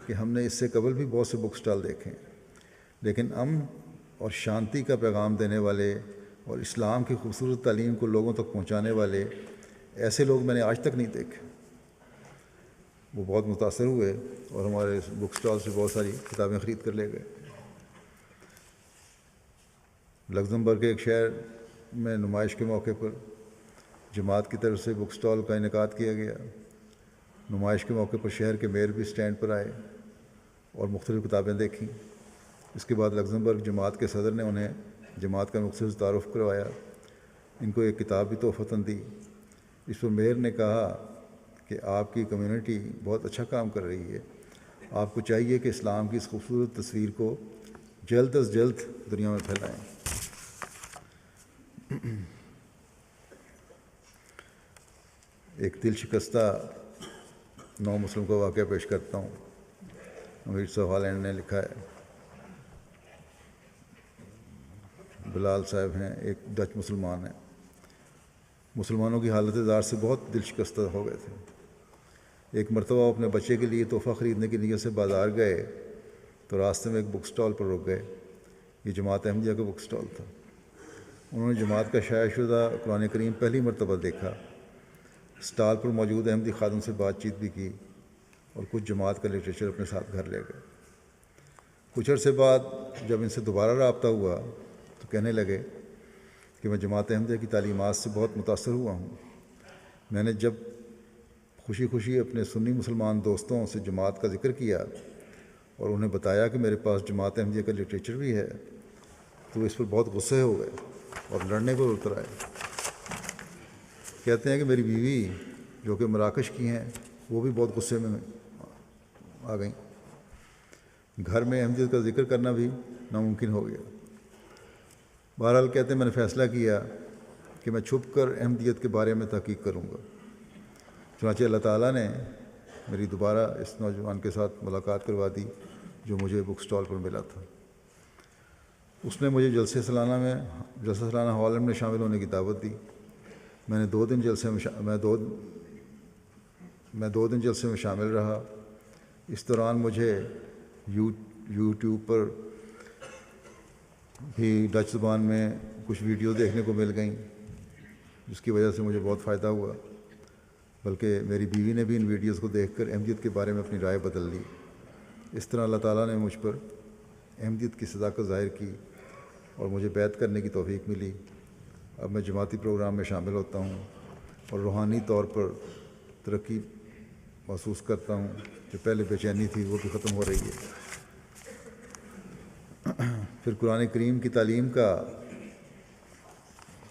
کہ ہم نے اس سے قبل بھی بہت سے بک سٹال دیکھے ہیں، لیکن امن اور شانتی کا پیغام دینے والے اور اسلام کی خوبصورت تعلیم کو لوگوں تک پہنچانے والے ایسے لوگ میں نے آج تک نہیں دیکھے۔ وہ بہت متاثر ہوئے اور ہمارے بک سٹال سے بہت ساری کتابیں خرید کر لے گئے۔ لگزمبرگ کے ایک شہر میں نمائش کے موقع پر جماعت کی طرف سے بک سٹال کا انعقاد کیا گیا۔ نمائش کے موقع پر شہر کے میئر بھی سٹینڈ پر آئے اور مختلف کتابیں دیکھیں۔ اس کے بعد لگزمبرگ جماعت کے صدر نے انہیں جماعت کا مختصر تعارف کروایا، ان کو ایک کتاب بھی تحفتاً دی۔ اس پر میئر نے کہا کہ آپ کی کمیونٹی بہت اچھا کام کر رہی ہے، آپ کو چاہیے کہ اسلام کی اس خوبصورت تصویر کو جلد از جلد دنیا میں پھیلائیں۔ ایک دل شکستہ نو مسلم کا واقعہ پیش کرتا ہوں۔ امیر ہالینڈ نے لکھا ہے، بلال صاحب ہیں، ایک ڈچ مسلمان ہیں، مسلمانوں کی حالت زار سے بہت دل شکستہ ہو گئے تھے۔ ایک مرتبہ اپنے بچے کے لیے تحفہ خریدنے کی نیت سے بازار گئے تو راستے میں ایک بک سٹال پر رک گئے۔ یہ جماعت احمدیہ کا بک سٹال تھا۔ انہوں نے جماعت کا شائع شدہ قرآن کریم پہلی مرتبہ دیکھا، سٹال پر موجود احمدی خادم سے بات چیت بھی کی اور کچھ جماعت کا لٹریچر اپنے ساتھ گھر لے گئے۔ کچھ عرصے بعد جب ان سے دوبارہ رابطہ ہوا تو کہنے لگے کہ میں جماعت احمدیہ کی تعلیمات سے بہت متاثر ہوا ہوں۔ میں نے جب خوشی خوشی اپنے سنی مسلمان دوستوں سے جماعت کا ذکر کیا اور انہیں بتایا کہ میرے پاس جماعت احمدیہ کا لٹریچر بھی ہے تو اس پر بہت غصے ہو گئے اور لڑنے پر اتر آئے۔ کہتے ہیں کہ میری بیوی جو کہ مراکش کی ہیں وہ بھی بہت غصے میں آ گئیں۔ گھر میں احمدیت کا ذکر کرنا بھی ناممکن ہو گیا۔ بہرحال کہتے ہیں میں نے فیصلہ کیا کہ میں چھپ کر احمدیت کے بارے میں تحقیق کروں گا۔ چنانچہ اللہ تعالیٰ نے میری دوبارہ اس نوجوان کے ساتھ ملاقات کروا دی جو مجھے بک سٹال پر ملا تھا۔ اس نے مجھے جلسہ سالانہ ہالینڈ میں شامل ہونے کی دعوت دی۔ میں نے 2 دن جلسے میں شامل رہا۔ اس دوران مجھے یوٹیوب پر بھی ڈچ زبان میں کچھ ویڈیو دیکھنے کو مل گئیں جس کی وجہ سے مجھے بہت فائدہ ہوا، بلکہ میری بیوی نے بھی ان ویڈیوز کو دیکھ کر احمدیت کے بارے میں اپنی رائے بدل لی۔ اس طرح اللہ تعالیٰ نے مجھ پر احمدیت کی صداقت ظاہر کی اور مجھے بیعت کرنے کی توفیق ملی۔ اب میں جماعتی پروگرام میں شامل ہوتا ہوں اور روحانی طور پر ترقی محسوس کرتا ہوں. جو پہلے بے چینی تھی وہ بھی ختم ہو رہی ہے. پھر قرآن کریم کی تعلیم کا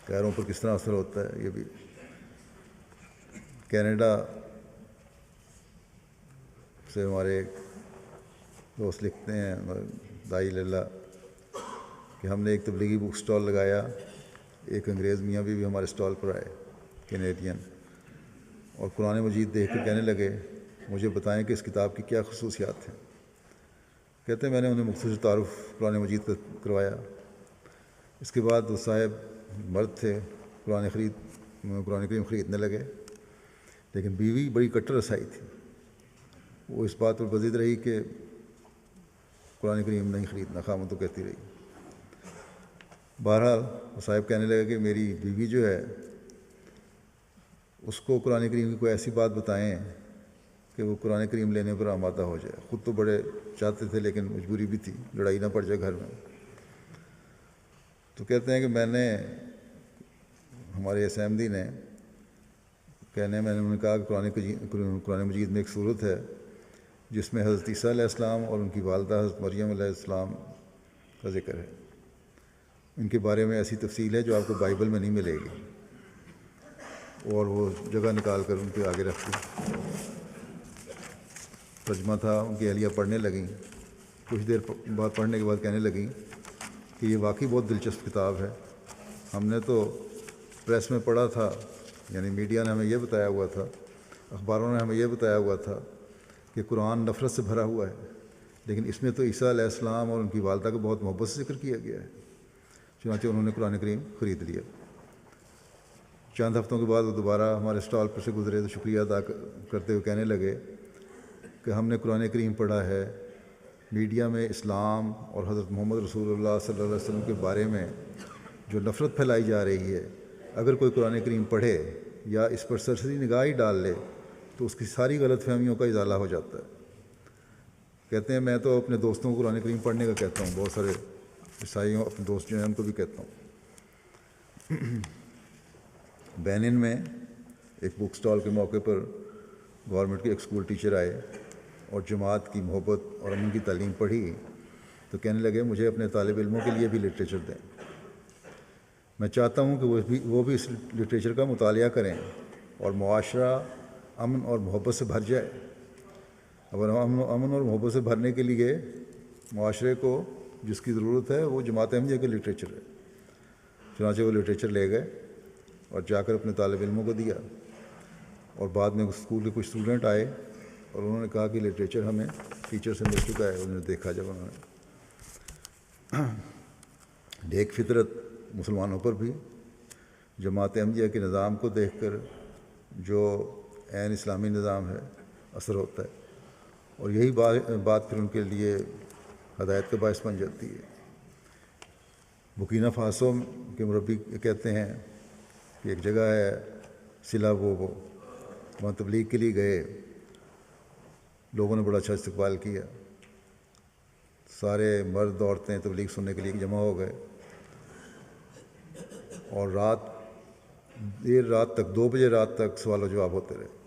غیروں پر کس طرح اثر ہوتا ہے. یہ بھی کینیڈا سے ہمارے ایک دوست لکھتے ہیں دائی للہ کہ ہم نے ایک تبلیغی بک سٹال لگایا. ایک انگریز میاں بھی ہمارے سٹال پر آئے کینیڈین اور قرآن مجید دیکھ کر کہنے لگے مجھے بتائیں کہ اس کتاب کی کیا خصوصیات ہیں. کہتے ہیں میں نے انہیں مختصر تعارف قرآن مجید کا کروایا. اس کے بعد وہ صاحب مرد تھے قرآن کریم خریدنے لگے لیکن بیوی بڑی کٹر عیسائی تھی. وہ اس بات پر بضد رہی کہ قرآن کریم نہیں خریدنا. خامن تو کہتی رہی. بہرحال وہ صاحب کہنے لگا کہ میری بیوی جو ہے اس کو قرآن کریم کی کوئی ایسی بات بتائیں کہ وہ قرآن کریم لینے پر آمادہ ہو جائے. خود تو بڑے چاہتے تھے لیکن مجبوری بھی تھی, لڑائی نہ پڑ جائے گھر میں. تو کہتے ہیں کہ میں نے ہمارے احمدی نے میں نے انہوں نے کہا کہ قرآن مجید میں ایک صورت ہے جس میں حضرت عیسیٰ علیہ السلام اور ان کی والدہ حضرت مریم علیہ السلام کا ذکر ہے. ان کے بارے میں ایسی تفصیل ہے جو آپ کو بائبل میں نہیں ملے گی. اور وہ جگہ نکال کر ان کے آگے رکھ دی. ترجمہ تھا. ان کی اہلیہ پڑھنے لگیں. کچھ دیر بعد پڑھنے کے بعد کہنے لگیں کہ یہ واقعی بہت دلچسپ کتاب ہے. ہم نے تو پریس میں پڑھا تھا, یعنی میڈیا نے ہمیں یہ بتایا ہوا تھا, اخباروں نے ہمیں یہ بتایا ہوا تھا کہ قرآن نفرت سے بھرا ہوا ہے, لیکن اس میں تو عیسیٰ علیہ السلام اور ان کی والدہ کو بہت محبت سے ذکر کیا گیا ہے. چنانچہ انہوں نے قرآن کریم خرید لیا. چند ہفتوں کے بعد وہ دوبارہ ہمارے اسٹال پر سے گزرے تو شکریہ ادا کرتے ہوئے کہنے لگے کہ ہم نے قرآن کریم پڑھا ہے. میڈیا میں اسلام اور حضرت محمد رسول اللہ صلی اللہ علیہ وسلم کے بارے میں جو نفرت پھیلائی جا رہی ہے, اگر کوئی قرآن کریم پڑھے یا اس پر سرسری نگاہ ہی ڈال لے تو اس کی ساری غلط فہمیوں کا ازالہ ہو جاتا ہے. کہتے ہیں میں تو اپنے دوستوں کو قرآن کریم پڑھنے کا کہتا ہوں, بہت سارے عیسائیوں اپنے دوست جو ہیں ان کو بھی کہتا ہوں. بینن میں ایک بک سٹال کے موقع پر گورنمنٹ کے ایک اسکول ٹیچر آئے اور جماعت کی محبت اور امن کی تعلیم پڑھی تو کہنے لگے مجھے اپنے طالب علموں کے لیے بھی لٹریچر دیں. میں چاہتا ہوں کہ وہ بھی اس لٹریچر کا مطالعہ کریں اور معاشرہ امن اور محبت سے بھر جائے. اب امن اور محبت سے بھرنے کے لیے معاشرے کو جس کی ضرورت ہے وہ جماعت احمدیہ کا لٹریچر ہے. چنانچہ وہ لٹریچر لے گئے اور جا کر اپنے طالب علموں کو دیا. اور بعد میں اسکول کے کچھ اسٹوڈنٹ آئے اور انہوں نے کہا کہ لٹریچر ہمیں ٹیچر سے مل چکا ہے. انہوں نے دیکھا جب انہوں نے نیک فطرت مسلمانوں پر بھی جماعت احمدیہ کے نظام کو دیکھ کر جو عین اسلامی نظام ہے اثر ہوتا ہے, اور یہی بات پھر ان کے لیے ہدایت کا باعث بن جاتی ہے. بورکینا فاسو کے مربی کہتے ہیں کہ ایک جگہ ہے سلا وہاں تبلیغ کے لیے گئے. لوگوں نے بڑا اچھا استقبال کیا. سارے مرد عورتیں تبلیغ سننے کے لیے جمع ہو گئے اور دیر رات تک 2 بجے رات تک سوال و جواب ہوتے رہے.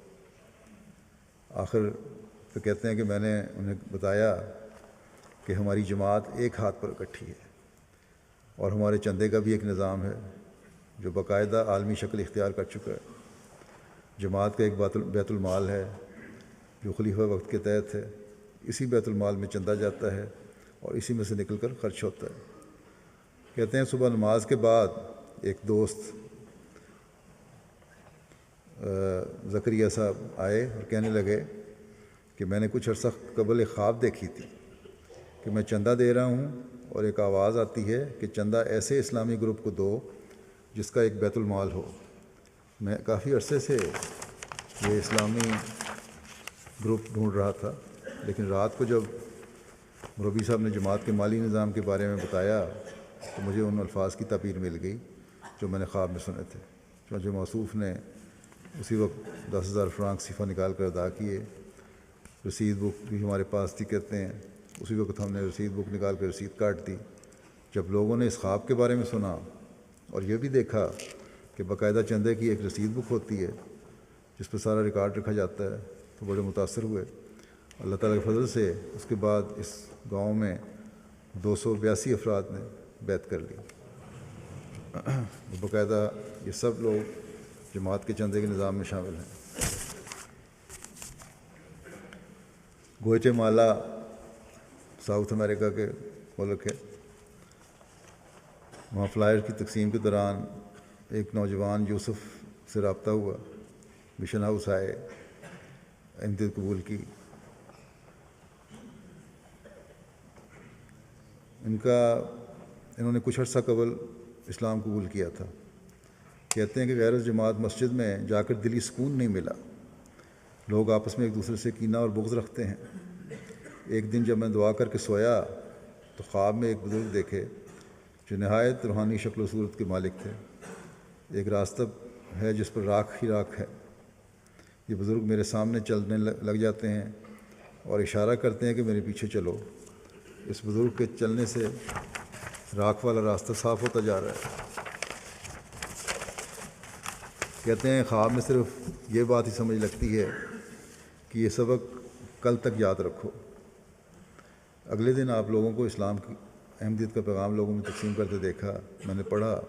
آخر تو کہتے ہیں کہ میں نے انہیں بتایا کہ ہماری جماعت ایک ہاتھ پر اکٹھی ہے اور ہمارے چندے کا بھی ایک نظام ہے جو باقاعدہ عالمی شکل اختیار کر چکا ہے. جماعت کا ایک بیت المال ہے جو خلیفہ وقت کے تحت ہے. اسی بیت المال میں چندہ جاتا ہے اور اسی میں سے نکل کر خرچ ہوتا ہے. کہتے ہیں صبح نماز کے بعد ایک دوست زکریا صاحب آئے اور کہنے لگے کہ میں نے کچھ عرصہ قبل ایک خواب دیکھی تھی کہ میں چندہ دے رہا ہوں اور ایک آواز آتی ہے کہ چندہ ایسے اسلامی گروپ کو دو جس کا ایک بیت المال ہو. میں کافی عرصے سے یہ اسلامی گروپ ڈھونڈ رہا تھا, لیکن رات کو جب مربی صاحب نے جماعت کے مالی نظام کے بارے میں بتایا تو مجھے ان الفاظ کی تعبیر مل گئی جو میں نے خواب میں سنے تھے. چنانچہ موصوف نے اسی وقت 10,000 فرانک صفہ نکال کر ادا کیے. رسید بک بھی ہمارے پاس تھی. کہتے ہیں اسی وقت ہم نے رسید بک نکال کر رسید کاٹ دی. جب لوگوں نے اس خواب کے بارے میں سنا اور یہ بھی دیکھا کہ باقاعدہ چندے کی ایک رسید بک ہوتی ہے جس پہ سارا ریکارڈ رکھا جاتا ہے، تو بڑے متاثر ہوئے۔ اللہ تعالیٰ کے فضل سے اس کے بعد اس گاؤں میں 282 افراد نے بیعت کر لی۔ باقاعدہ یہ سب لوگ جماعت کے چندے کے نظام میں شامل ہیں۔ گوئٹے مالا ساؤتھ امریکہ کے ملک ہے۔ وہاں فلائر کی تقسیم کے دوران ایک نوجوان یوسف سے رابطہ ہوا، مشن ہاؤس آئے، احمدیت قبول کی۔ انہوں نے کچھ عرصہ قبل اسلام قبول کیا تھا۔ کہتے ہیں کہ غیر جماعت مسجد میں جا کر دلی سکون نہیں ملا، لوگ آپس میں ایک دوسرے سے کینہ اور بغض رکھتے ہیں۔ ایک دن جب میں دعا کر کے سویا تو خواب میں ایک بزرگ دیکھے جو نہایت روحانی شکل و صورت کے مالک تھے۔ ایک راستہ ہے جس پر راکھ ہی راکھ ہے۔ یہ بزرگ میرے سامنے چلنے لگ جاتے ہیں اور اشارہ کرتے ہیں کہ میرے پیچھے چلو۔ اس بزرگ کے چلنے سے راکھ والا راستہ صاف ہوتا جا رہا ہے۔ کہتے ہیں خواب میں صرف یہ بات ہی سمجھ لگتی ہے کہ یہ سبق کل تک یاد رکھو۔ اگلے دن آپ لوگوں کو اسلام کی احمدیت کا پیغام لوگوں میں تقسیم کرتے دیکھا۔ میں نے پڑھا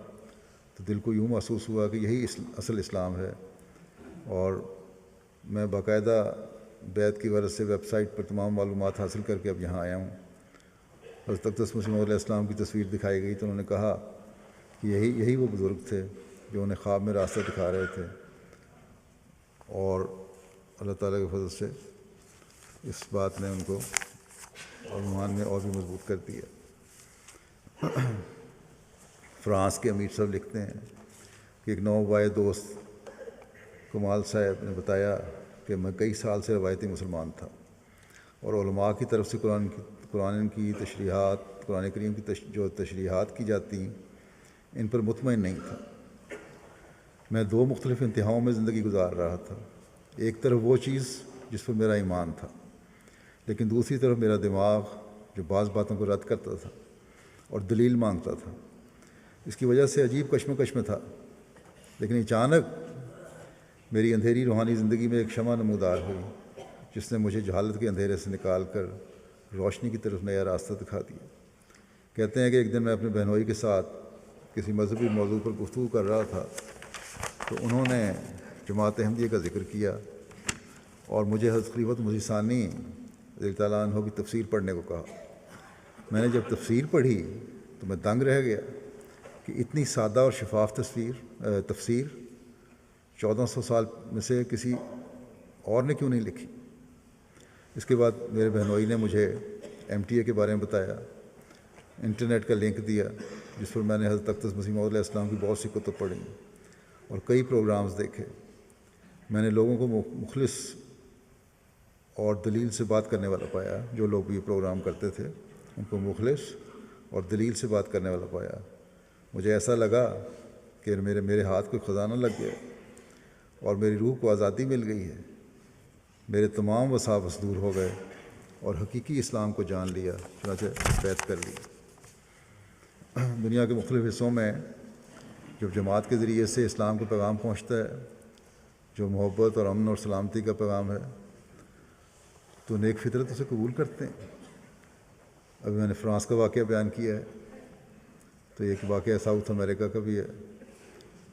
تو دل کو یوں محسوس ہوا کہ یہی اصل اسلام ہے، اور میں باقاعدہ بیعت کی غرض سے ویب سائٹ پر تمام معلومات حاصل کر کے اب یہاں آیا ہوں۔ حضرت اقدس مسیح موعود علیہ السلام کی تصویر دکھائی گئی تو انہوں نے کہا کہ یہی وہ بزرگ تھے جو انہیں خواب میں راستہ دکھا رہے تھے، اور اللہ تعالیٰ کے فضل سے اس بات نے ان کو اور ایمان میں اور بھی مضبوط کر دیا۔ فرانس کے امیر صاحب لکھتے ہیں کہ ایک نوبائے دوست کمال صاحب نے بتایا کہ میں کئی سال سے روایتی مسلمان تھا اور علماء کی طرف سے قرآن کی تشریحات، قرآن کریم کی جو تشریحات کی جاتی ان پر مطمئن نہیں تھا۔ میں دو مختلف انتہاؤں میں زندگی گزار رہا تھا، ایک طرف وہ چیز جس پر میرا ایمان تھا، لیکن دوسری طرف میرا دماغ جو بعض باتوں کو رد کرتا تھا اور دلیل مانگتا تھا۔ اس کی وجہ سے عجیب کشمکش میں تھا، لیکن اچانک میری اندھیری روحانی زندگی میں ایک شمع نمودار ہوئی جس نے مجھے جہالت کے اندھیرے سے نکال کر روشنی کی طرف نیا راستہ دکھا دیا۔ کہتے ہیں کہ ایک دن میں اپنے بہنوئی کے ساتھ کسی مذہبی موضوع پر گفتگو کر رہا تھا تو انہوں نے جماعت احمدیہ کا ذکر کیا اور مجھے حضرت خلیفۃ مسیح ثانی رضی اللہ تعالیٰ عنہ کی تفسیر پڑھنے کو کہا۔ میں نے جب تفسیر پڑھی تو میں دنگ رہ گیا کہ اتنی سادہ اور شفاف تفسیر 1400 سال میں سے کسی اور نے کیوں نہیں لکھی۔ اس کے بعد میرے بہنوئی نے مجھے MTA کے بارے میں بتایا، انٹرنیٹ کا لنک دیا جس پر میں نے حضرت اقدس مسیح موعود علیہ السلام کی بہت سی کتب پڑھی اور کئی پروگرامز دیکھے۔ میں نے لوگوں کو مخلص اور دلیل سے بات کرنے والا پایا، جو لوگ یہ پروگرام کرتے تھے ان کو مخلص اور دلیل سے بات کرنے والا پایا۔ مجھے ایسا لگا کہ میرے ہاتھ کو خزانہ لگ گیا اور میری روح کو آزادی مل گئی ہے۔ میرے تمام وساوس دور ہو گئے اور حقیقی اسلام کو جان لیا، چنانچہ بیعت کر لی۔ دنیا کے مختلف حصوں میں جب جماعت کے ذریعے سے اسلام کا پیغام پہنچتا ہے جو محبت اور امن اور سلامتی کا پیغام ہے تو نیک فطرت اسے قبول کرتے ہیں۔ ابھی میں نے فرانس کا واقعہ بیان کیا ہے تو ایک واقعہ ساؤتھ امریکہ کا بھی ہے،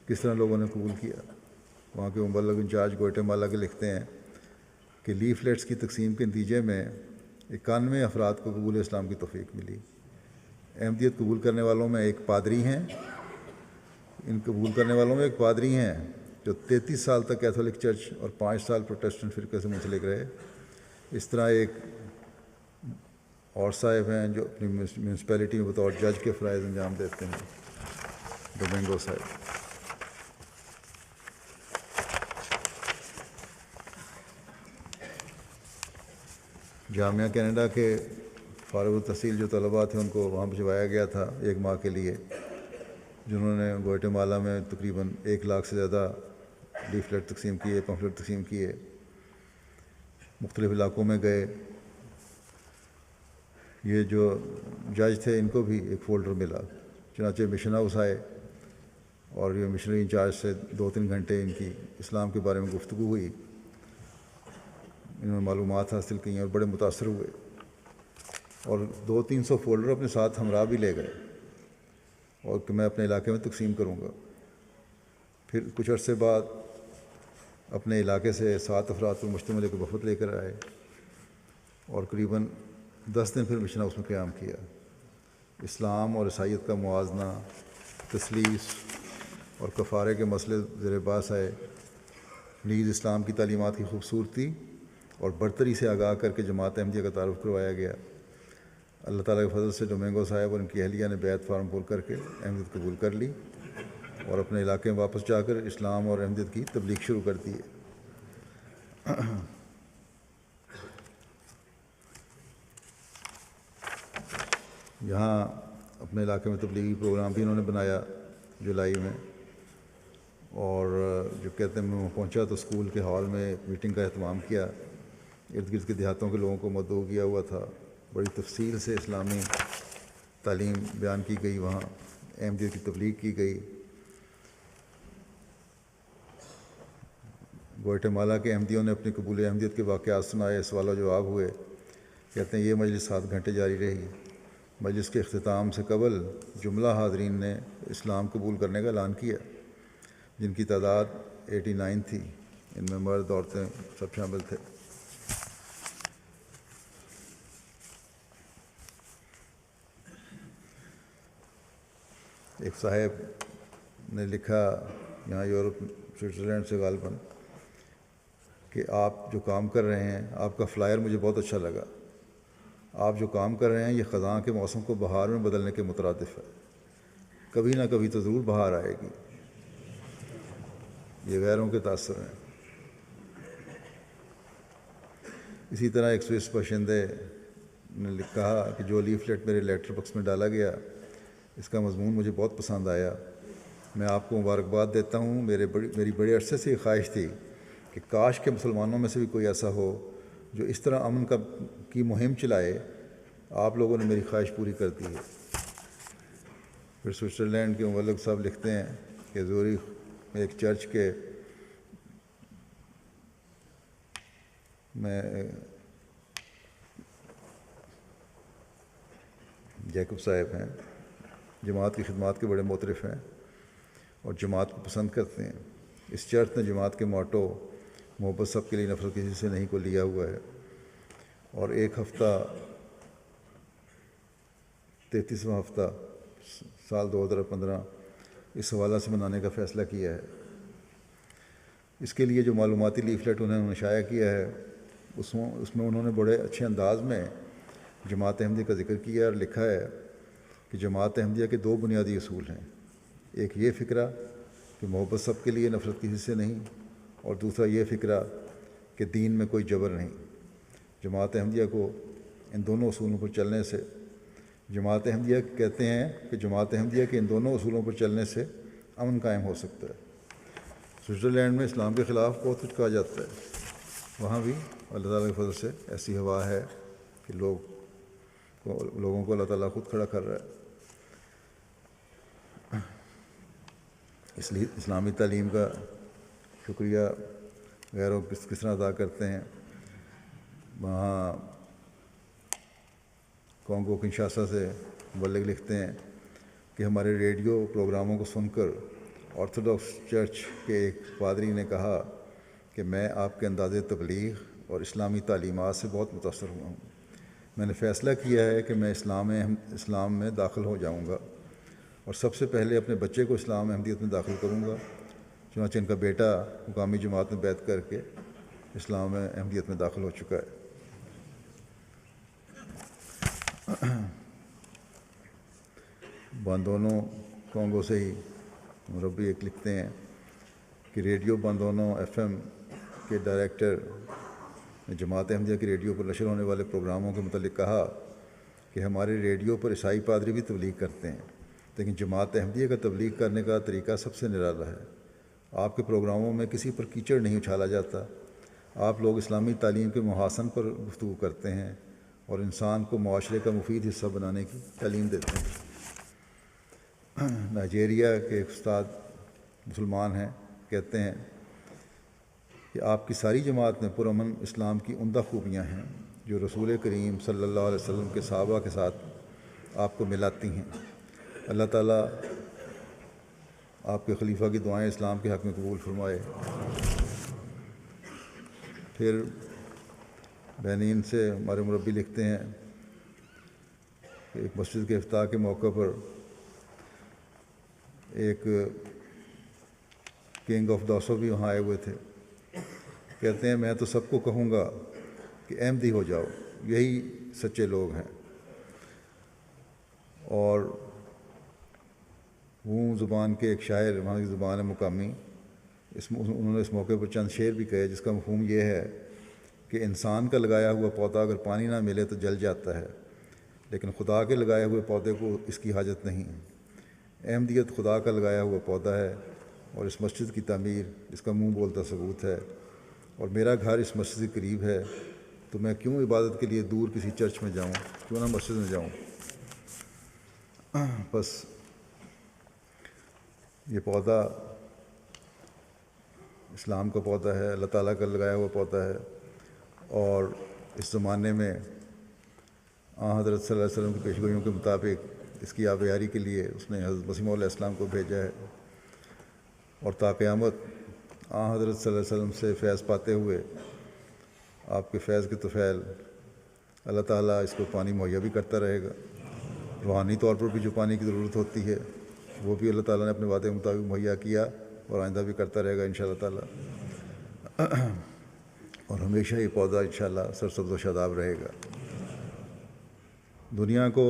کس طرح لوگوں نے قبول کیا۔ وہاں کے مبلغ انچارج گوئٹے مالا کے لکھتے ہیں کہ لیفلیٹس کی تقسیم کے نتیجے میں 91 افراد کو قبول اسلام کی توفیق ملی۔ احمدیت قبول کرنے والوں میں ایک پادری ہیں، جو 33 سال تک کیتھولک چرچ اور 5 سال پروٹیسٹنٹ فرقے سے منسلک رہے۔ اس طرح ایک اور صاحب ہیں جو اپنی میونسپیلٹی میں بطور جج کے فرائض انجام دیتے ہیں، ڈومینگو صاحب۔ جامعہ کینیڈا کے فارغ التحصیل جو طلباء تھے ان کو وہاں بھجوایا گیا تھا 1 ماہ کے لیے، جنہوں نے گوئٹے مالا میں تقریباً 1 لاکھ سے زیادہ لیفلیٹ تقسیم کیے، پمفلٹ تقسیم کیے، مختلف علاقوں میں گئے۔ یہ جو جج تھے ان کو بھی ایک فولڈر ملا، چنانچہ مشن ہاؤس آئے، اور یہ مشنری انچارج سے 2-3 گھنٹے ان کی اسلام کے بارے میں گفتگو ہوئی. انہوں نے معلومات حاصل کی اور بڑے متاثر ہوئے اور 200-300 فولڈر اپنے ساتھ ہمراہ بھی لے گئے اور کہ میں اپنے علاقے میں تقسیم کروں گا. پھر کچھ عرصے بعد اپنے علاقے سے 7 افراد پر مشتمل ایک وفد لے کر آئے اور قریباً 10 دن پھر مشن ہاؤس میں قیام کیا. اسلام اور عیسائیت کا موازنہ، تثلیث اور کفارے کے مسئلے زیر بحث آئے. نیز اسلام کی تعلیمات کی خوبصورتی اور برتری سے آگاہ کر کے جماعت احمدیہ کا تعارف کروایا گیا. اللہ تعالیٰ کے فضل سے ڈومینگو صاحب اور ان کی اہلیہ نے بیعت فارم پور کر کے احمدیت قبول کر لی اور اپنے علاقے میں واپس جا کر اسلام اور احمدیت کی تبلیغ شروع کر دی. یہاں اپنے علاقے میں تبلیغی پروگرام بھی انہوں نے بنایا جولائی میں، اور جو کہتے ہیں میں وہاں پہنچا تو اسکول کے ہال میں میٹنگ کا اہتمام کیا. ارد گرد کے دیہاتوں کے لوگوں کو مدعو کیا ہوا تھا. بڑی تفصیل سے اسلامی تعلیم بیان کی گئی، وہاں احمدیت کی تبلیغ کی گئی. گوئٹے کے احمدیوں نے اپنی قبول احمدیت کے واقعات سنائے، سوال و جواب ہوئے. کہتے ہیں یہ مجلس 7 گھنٹے جاری رہی. مجلس کے اختتام سے قبل جملہ حاضرین نے اسلام قبول کرنے کا اعلان کیا، جن کی تعداد 89 تھی. ان میں مرد عورتیں سب شامل تھے. ایک صاحب نے لکھا یہاں یورپ سوئٹزرلینڈ سے غالباً کہ آپ جو کام کر رہے ہیں، آپ کا فلائر مجھے بہت اچھا لگا. آپ جو کام کر رہے ہیں یہ خزاں کے موسم کو بہار میں بدلنے کے مترادف ہے. کبھی نہ کبھی تو ضرور بہار آئے گی. یہ غیروں کے تاثر ہیں. اسی طرح ایک سوئس باشندے نے کہا کہ جو لیفلیٹ میرے لیٹر باکس میں ڈالا گیا اس کا مضمون مجھے بہت پسند آیا. میں آپ کو مبارکباد دیتا ہوں. میری بڑے عرصے سے یہ خواہش تھی کہ کاش کے مسلمانوں میں سے بھی کوئی ایسا ہو جو اس طرح امن کی مہم چلائے. آپ لوگوں نے میری خواہش پوری کر دی ہے. پھر سوئٹزرلینڈ کے مبلغ صاحب لکھتے ہیں کہ زورخ میں ایک چرچ کے میں جیکب صاحب ہیں، جماعت کی خدمات کے بڑے معترف ہیں اور جماعت کو پسند کرتے ہیں. اس چرچ نے جماعت کے موٹو محبت سب کے لیے نفرت کسی سے نہیں کو لیا ہوا ہے اور ایک ہفتہ 33واں ہفتہ سال 2015 اس حوالہ سے منانے کا فیصلہ کیا ہے. اس کے لیے جو معلوماتی لیفلیٹ انہوں نے شائع کیا ہے اس میں انہوں نے بڑے اچھے انداز میں جماعت احمدیہ کا ذکر کیا اور لکھا ہے کہ جماعت احمدیہ کے 2 بنیادی اصول ہیں. ایک یہ فکرہ کہ محبت سب کے لیے نفرت کسی سے نہیں، اور دوسرا یہ فکرہ کہ دین میں کوئی جبر نہیں. جماعت احمدیہ کو ان دونوں اصولوں پر چلنے سے جماعت احمدیہ کہتے ہیں کہ جماعت احمدیہ کے ان دونوں اصولوں پر چلنے سے امن قائم ہو سکتا ہے. سوئٹزرلینڈ میں اسلام کے خلاف بہت کچھ کہا جاتا ہے. وہاں بھی اللہ تعالیٰ کی فضل سے ایسی ہوا ہے کہ لوگوں کو اللہ تعالیٰ خود کھڑا کر رہا ہے. اس لیے اسلامی تعلیم کا شکریہ غیروں کس طرح ادا کرتے ہیں. وہاں کانگو کنشاسا سے مبلغ لکھتے ہیں کہ ہمارے ریڈیو پروگراموں کو سن کر آرتھوڈاکس چرچ کے ایک پادری نے کہا کہ میں آپ کے انداز تبلیغ اور اسلامی تعلیمات سے بہت متاثر ہوا ہوں. میں نے فیصلہ کیا ہے کہ میں اسلام میں داخل ہو جاؤں گا اور سب سے پہلے اپنے بچے کو اسلام احمدیت میں داخل کروں گا. چنانچہ ان کا بیٹا مقامی جماعت میں بیعت کر کے اسلام احمدیت میں داخل ہو چکا ہے. باندونو کانگو سے ہی مربی ایک لکھتے ہیں کہ ریڈیو باندونو FM کے ڈائریکٹر نے جماعت احمدیہ کی ریڈیو پر نشر ہونے والے پروگراموں کے متعلق کہا کہ ہمارے ریڈیو پر عیسائی پادری بھی تبلیغ کرتے ہیں، لیکن جماعت احمدیہ کا تبلیغ کرنے کا طریقہ سب سے نرالا ہے. آپ کے پروگراموں میں کسی پر کیچڑ نہیں اچھالا جاتا. آپ لوگ اسلامی تعلیم کے محاسن پر گفتگو کرتے ہیں اور انسان کو معاشرے کا مفید حصہ بنانے کی تعلیم دیتے ہیں. نائجیریا کے ایک استاد مسلمان ہیں کہتے ہیں کہ آپ کی ساری جماعت میں پرامن اسلام کی عمدہ خوبیاں ہیں جو رسول کریم صلی اللہ علیہ وسلم کے صحابہ کے ساتھ آپ کو ملاتی ہیں۔ اللہ تعالیٰ آپ کے خلیفہ کی دعائیں اسلام کے حق میں قبول فرمائے۔ پھر بہنین سے ہمارے مربی لکھتے ہیں کہ ایک مسجد کے افتتاح کے موقع پر ایک کنگ آف داسو بھی وہاں آئے ہوئے تھے۔ کہتے ہیں میں تو سب کو کہوں گا کہ احمدی ہو جاؤ، یہی سچے لوگ ہیں۔ اور وہ زبان کے ایک شاعر، وہاں کی زبان ہے مقامی، انہوں نے اس موقع پر چند شعر بھی کہے جس کا مفہوم یہ ہے کہ انسان کا لگایا ہوا پودا اگر پانی نہ ملے تو جل جاتا ہے، لیکن خدا کے لگائے ہوئے پودے کو اس کی حاجت نہیں۔ احمدیت خدا کا لگایا ہوا پودا ہے اور اس مسجد کی تعمیر اس کا منہ بولتا ثبوت ہے، اور میرا گھر اس مسجد کے قریب ہے، تو میں کیوں عبادت کے لیے دور کسی چرچ میں جاؤں، کیوں نہ مسجد میں جاؤں۔ بس یہ پودا اسلام کا پودا ہے، اللہ تعالیٰ کا لگایا ہوا پودا ہے، اور اس زمانے میں حضرت صلی اللہ علیہ وسلم کی پیشگوئیوں کے مطابق اس کی آبیاری کے لیے اس نے حضرت مسیح موعود علیہ السلام کو بھیجا ہے، اور تا قیامت حضرت صلی اللہ علیہ وسلم سے فیض پاتے ہوئے آپ کے فیض کے طفیل اللہ تعالیٰ اس کو پانی مہیا بھی کرتا رہے گا۔ روحانی طور پر بھی جو پانی کی ضرورت ہوتی ہے وہ بھی اللہ تعالیٰ نے اپنے وعدے کے مطابق مہیا کیا اور آئندہ بھی کرتا رہے گا انشاءاللہ تعالیٰ، اور ہمیشہ یہ پودا انشاءاللہ سرسبز و شاداب رہے گا۔ دنیا کو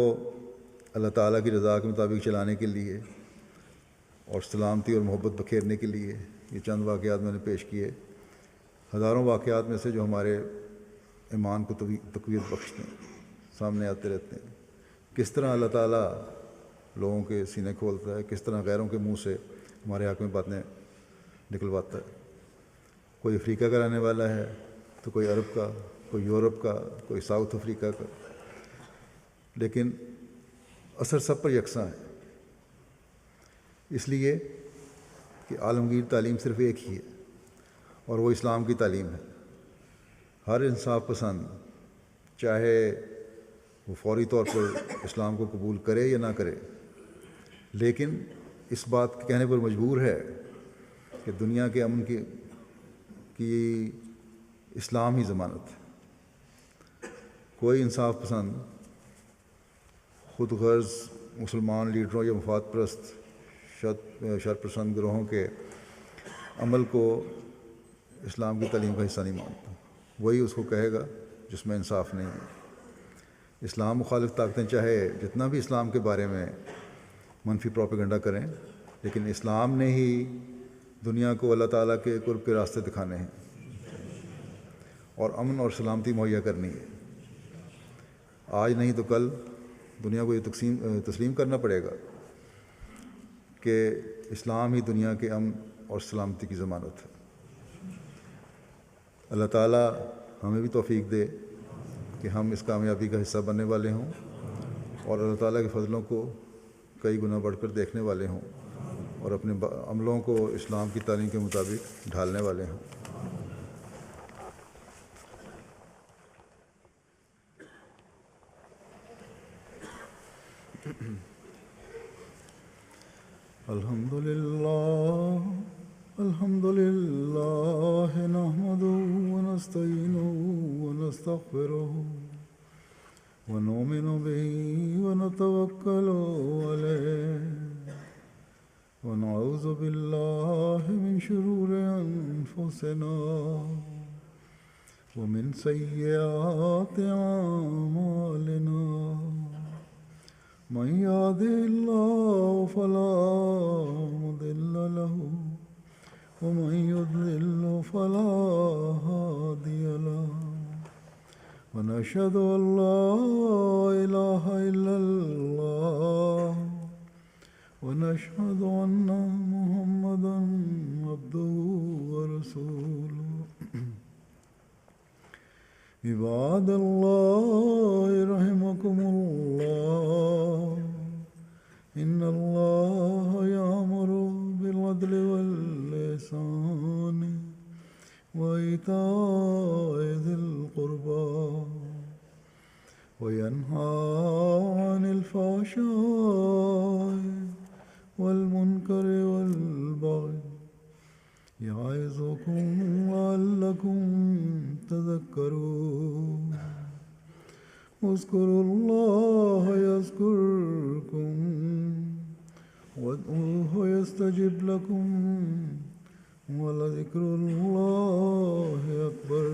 اللہ تعالیٰ کی رضا کے مطابق چلانے کے لیے اور سلامتی اور محبت بکھیرنے کے لیے یہ چند واقعات میں نے پیش کیے، ہزاروں واقعات میں سے جو ہمارے ایمان کو تقویت بخشتے ہیں، سامنے آتے رہتے ہیں۔ کس طرح اللہ تعالیٰ لوگوں کے سینے کھولتا ہے، کس طرح غیروں کے منہ سے ہمارے حق میں باتیں نکلواتا ہے۔ کوئی افریقہ کا رہنے والا ہے تو کوئی عرب کا، کوئی یورپ کا، کوئی ساؤتھ افریقہ کا، لیکن اثر سب پر یکساں ہے، اس لیے کہ عالمگیر تعلیم صرف ایک ہی ہے اور وہ اسلام کی تعلیم ہے۔ ہر انصاف پسند چاہے وہ فوری طور پر اسلام کو قبول کرے یا نہ کرے، لیکن اس بات کے کہنے پر مجبور ہے کہ دنیا کے امن کی اسلام ہی ضمانت ہے۔ کوئی انصاف پسند خود غرض مسلمان لیڈروں یا مفاد پرست شر پسند گروہوں کے عمل کو اسلام کی تعلیم کا حصہ نہیں مانتا، وہی اس کو کہے گا جس میں انصاف نہیں ہے۔ اسلام مخالف طاقتیں چاہے جتنا بھی اسلام کے بارے میں منفی پروپیگنڈا کریں، لیکن اسلام نے ہی دنیا کو اللہ تعالیٰ کے قرب کے راستے دکھانے ہیں اور امن اور سلامتی مہیا کرنی ہے۔ آج نہیں تو کل دنیا کو یہ تسلیم کرنا پڑے گا کہ اسلام ہی دنیا کے امن اور سلامتی کی ضمانت ہے۔ اللہ تعالیٰ ہمیں بھی توفیق دے کہ ہم اس کامیابی کا حصہ بننے والے ہوں اور اللہ تعالیٰ کے فضلوں کو کئی گنا بڑھ کر دیکھنے والے ہوں اور اپنے عملوں کو اسلام کی تعلیم کے مطابق ڈھالنے والے ہوں۔ الحمد للہ نحمده ونستعینه ونستغفره ونؤمن به ونتوکل علیہ ونعوذ باللہ من شرور انفسنا ومن سیئات اعمالنا من يهده الله فلا مضل له ومن يضلل فلا هادي له ونشهد أن لا إله إلا الله ونشهد أن محمدا عبده ورسوله عباد الله رحمكم الله إن الله يأمر بالعدل بالعدل والإحسان وإيتاء ذي القربى وينهى عن الفحشاء والمنكر والبغي يعظكم لعلكم تذكرون اذكروا الله يذكركم وادعوه يستجب لكم ولذكر الله أكبر